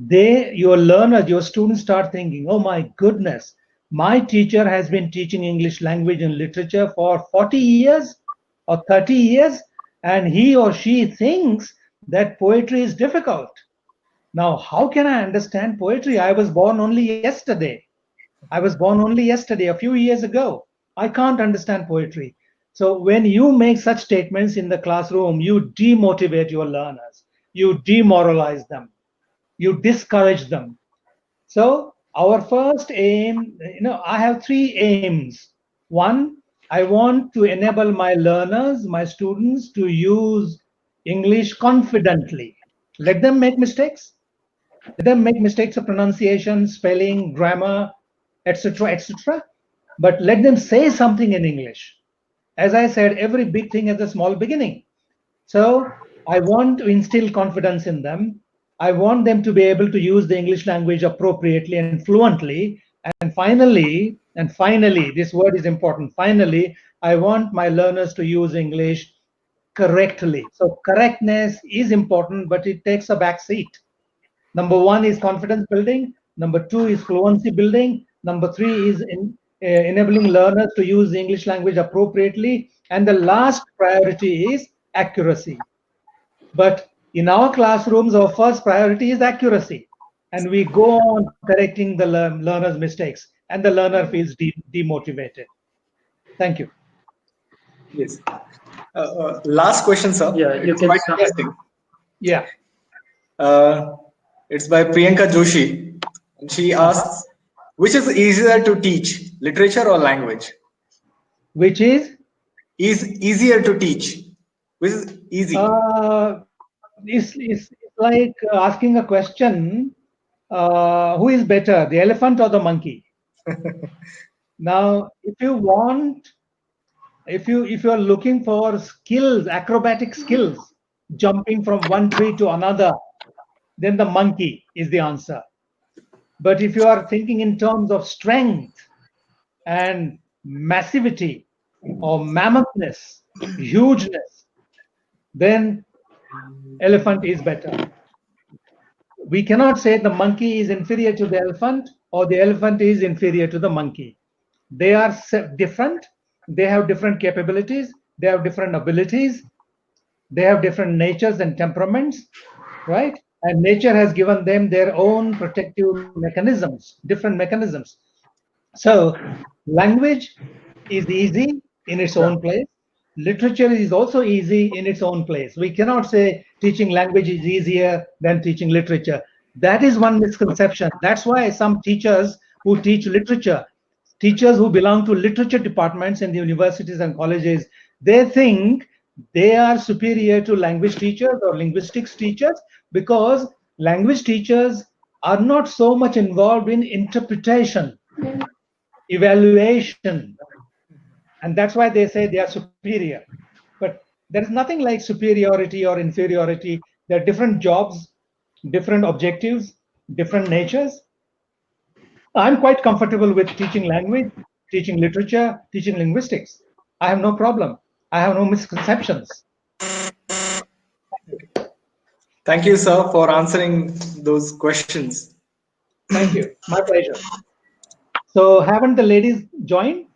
your learners, your students start thinking, oh my goodness, my teacher has been teaching English language and literature for 40 years or 30 years, and he or she thinks that poetry is difficult. Now, how can I understand poetry? I was born only yesterday. A few years ago. I can't understand poetry. So when you make such statements in the classroom, you demotivate your learners, you demoralize them, you discourage them. So our first aim, I have 3 aims. One, I want to enable my learners, my students, to use English confidently. Let them make mistakes. Let them make mistakes of pronunciation, spelling, grammar, etc., etc. But let them say something in English. As I said, every big thing has a small beginning. So I want to instill confidence in them. I want them to be able to use the English language appropriately and fluently. And finally, this word is important. Finally, I want my learners to use English correctly. So correctness is important, but it takes a back seat. Number 1 is confidence building. Number 2 is fluency building. Number 3 is enabling learners to use the English language appropriately. And the last priority is accuracy. But in our classrooms, our first priority is accuracy. And we go on correcting the learner's mistakes, and the learner feels demotivated. Thank you. Yes. Last question, sir. Yeah, you it's can. quite interesting. Yeah. It's by Priyanka Joshi. And she asks, Which is easier to teach, literature or language? Which Is easier to teach. Which is easy? is like asking a question, who is better, the elephant or the monkey? Now, if you are looking for skills, acrobatic skills, jumping from one tree to another, then the monkey is the answer. But if you are thinking in terms of strength and massivity or mammoth,ness, hugeness, then elephant is better. We cannot say the monkey is inferior to the elephant or the elephant is inferior to the monkey. They are different. They have different capabilities. They have different abilities. They have different natures and temperaments, right? And nature has given them their own protective mechanisms, different mechanisms. So, language is easy in its own place. Literature is also easy in its own place. We cannot say teaching language is easier than teaching literature. That is one misconception. That's why some teachers who teach literature, teachers who belong to literature departments in the universities and colleges, they think they are superior to language teachers or linguistics teachers because language teachers are not so much involved in interpretation, evaluation, and that's why they say they are superior. But there is nothing like superiority or inferiority. There are different jobs, different objectives, different natures. I'm quite comfortable with teaching language, teaching literature, teaching linguistics. I have no problem. I have no misconceptions. Thank you, sir, for answering those questions. Thank you. My pleasure. So haven't the ladies joined?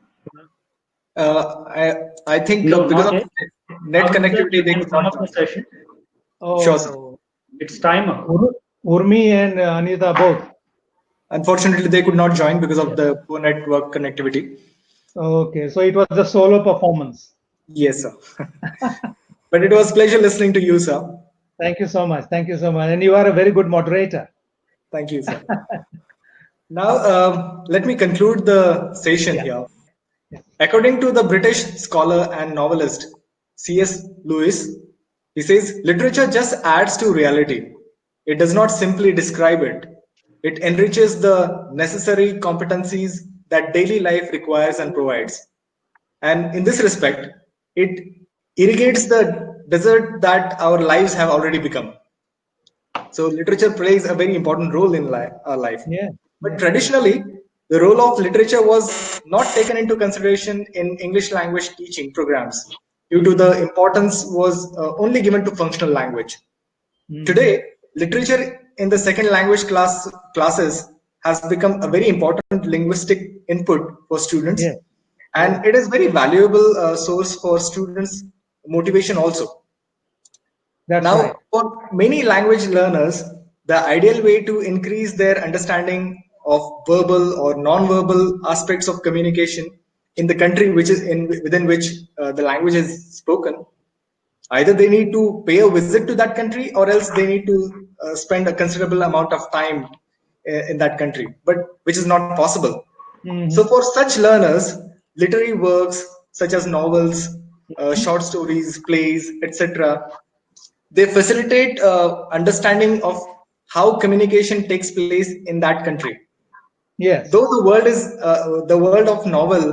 I think No, because not of yet. net Rahul sir, connectivity, you they can could sum not up the join. session. Sure, sir. Oh, It's timer. Urmi and Anita both. Unfortunately, they could not join because of Yes. the poor network connectivity. Okay, so it was a solo performance. Yes, sir. But it was pleasure listening to you, sir. Thank you so much. Thank you so much. And you are a very good moderator. Thank you, sir. Now, let me conclude the session Yeah. here. Yeah. According to the British scholar and novelist C.S. Lewis, he says literature just adds to reality. It does not simply describe it. It enriches the necessary competencies that daily life requires and provides. And in this respect, it irrigates the desert that our lives have already become. So literature plays a very important role in our life. Yeah. But Yeah. traditionally, the role of literature was not taken into consideration in English language teaching programs due to the importance was only given to functional language. Mhm. Today, literature in the second language classes has become a very important linguistic input for students, Yeah. Yeah. and it is very valuable source for students' motivation also. That's right. Now, for many language learners, the ideal way to increase their understanding of verbal or non-verbal aspects of communication in the country which is within which the language is spoken, either they need to pay a visit to that country or else they need to spend a considerable amount of time in that country, but which is not possible. So, Mhm. for such learners, literary works such as novels, short stories, plays, etc., they facilitate understanding of how communication takes place in that country. Yes. Though the world of novel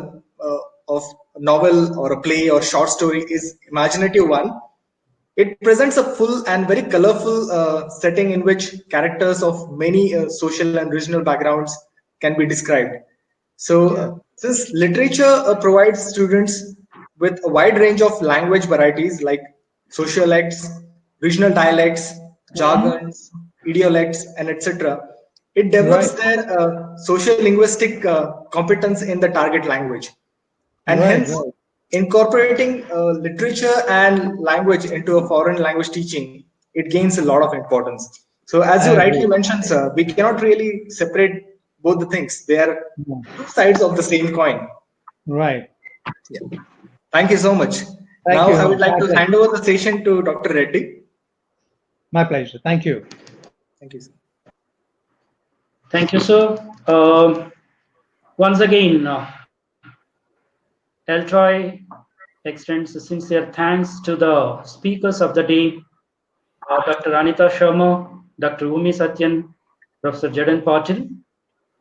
or a play or short story is imaginative one, it presents a full and very colorful setting in which characters of many social and regional backgrounds can be described. So, Yeah. since literature provides students with a wide range of language varieties like sociolects, regional dialects, Mhm. jargons, idiolects, and etc., it Right. develops their social linguistic competence in the target language, and Right. hence Right. incorporating literature and language into a foreign language teaching, it gains a lot of importance. So as you I rightly agree. mentioned, sir, we cannot really separate both the things. They are Yeah. two sides of the same coin. Right. Yeah. Thank you so much. Thank Now I you. would like My to pleasure. hand over the session to Dr. Reddy. My pleasure. Thank you. Thank you, sir. Thank you, sir. Once again, ELTAI extends sincere thanks to the speakers of the day, Dr. Anita Sharma, Dr. Umi Satyan, Professor Jadan Patil.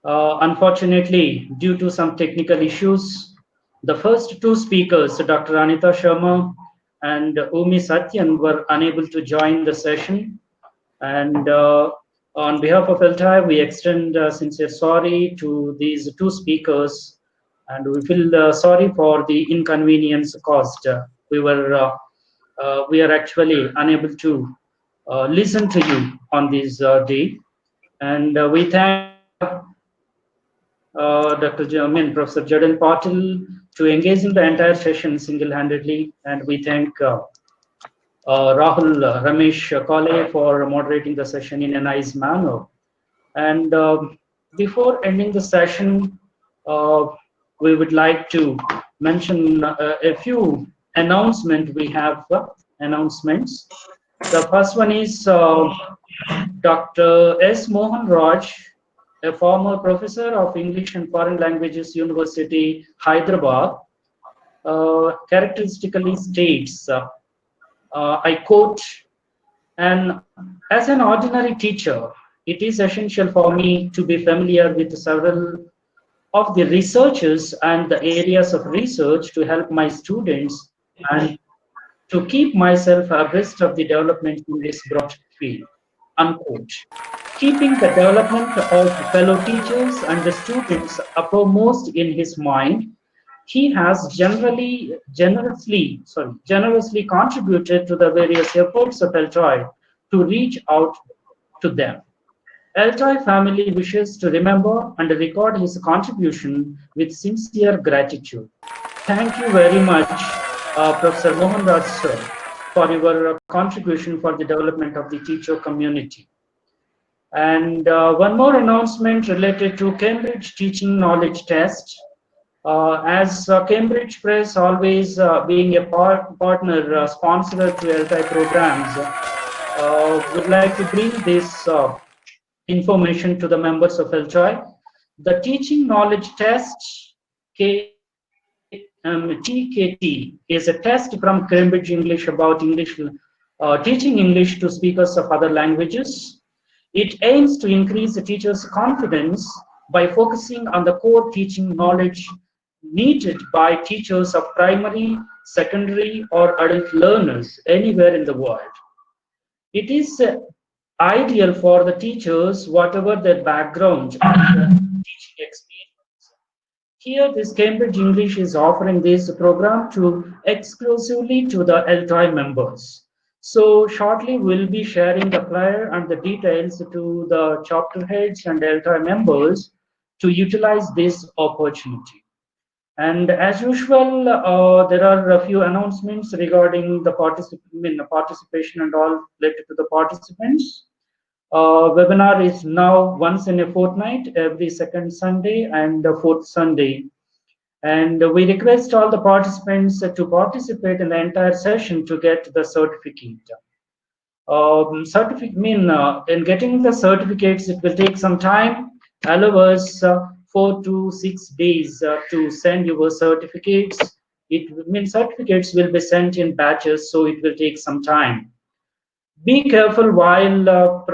Unfortunately, due to some technical issues, the first two speakers, Dr. Anita Sharma and Umi Satyan, were unable to join the session. And on behalf of ELTAI, we extend sincere sorry to these two speakers, and we feel sorry for the inconvenience caused. We are actually unable to listen to you on this day, and we thank Professor Jadan Patil to engage in the entire session single-handedly, and we thank Rahul Ramesh Kale for moderating the session in a nice manner. And before ending the session, uh, we would like to mention a few announcements. We have announcements. The first one is Dr. S. Mohan Raj, a former professor of English and Foreign Languages, University, Hyderabad, characteristically states, I quote, and as an ordinary teacher, it is essential for me to be familiar with several of the researches and the areas of research to help my students and to keep myself abreast of the developments in this broad field. Unquote. Keeping the development of fellow teachers and the students uppermost in his mind, he has generously contributed to the various efforts of ELTAI to reach out to them. ELTAI family wishes to remember and record his contribution with sincere gratitude. Thank you very much, Professor Mohan Raj sir, for your contribution for the development of the teacher community. And one more announcement related to Cambridge Teaching Knowledge Test. As Cambridge Press always being a partner sponsor to ELTAI programs, would like to bring this information to the members of ELTAI. The Teaching Knowledge Test, TKT, is a test from Cambridge English about teaching English to speakers of other languages. It aims to increase the teacher's confidence by focusing on the core teaching knowledge needed by teachers of primary, secondary, or adult learners anywhere in the world. It is ideal for the teachers, whatever their background and teaching experience. Here, this Cambridge English is offering this program to exclusively to the ELTAI members. So shortly, we'll be sharing the flyer and the details to the chapter heads and ELTAI members to utilize this opportunity. And as usual, there are a few announcements regarding the participation and all related to the participants. Webinar is now once in a fortnight, every second Sunday and the fourth Sunday. And we request all the participants to participate in the entire session to get the certificate. In getting the certificates, it will take some time. Allow us 4 to 6 days to send your certificates. It means certificates will be sent in batches, so it will take some time. Be careful while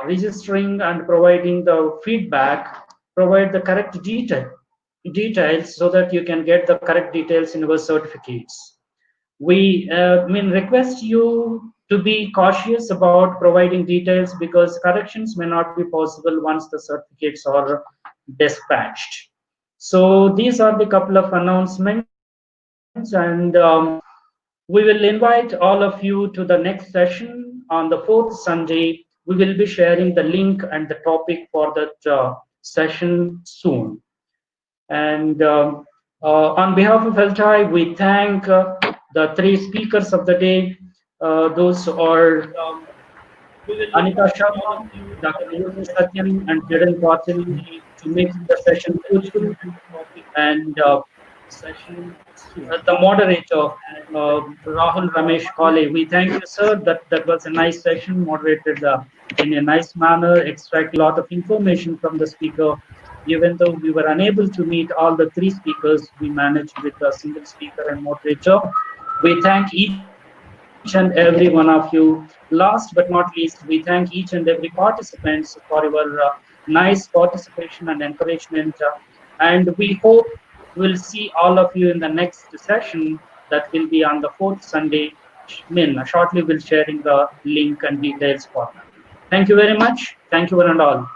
registering and providing the feedback. Provide the correct details so that you can get the correct details in your certificates. We request you to be cautious about providing details because corrections may not be possible once the certificates are dispatched. So these are the couple of announcements, and we will invite all of you to the next session on the fourth Sunday. We will be sharing the link and the topic for that session soon. And on behalf of ELTAI, we thank the three speakers of the day. Those are Anita Sharma, Dr. Umi Satyan, and Jadan Patil to make the session fruitful. And the moderator, Rahul Ramesh Kale. We thank you, sir. That was a nice session, moderated in a nice manner, extract a lot of information from the speaker. Even though we were unable to meet all the three speakers, we managed with a single speaker and moderator. We thank each and every one of you. Last but not least, we thank each and every participants for your nice participation and encouragement. And we hope we'll see all of you in the next session that will be on the fourth Sunday. Shortly we'll sharing the link and details for that. Thank you very much. Thank you one and all.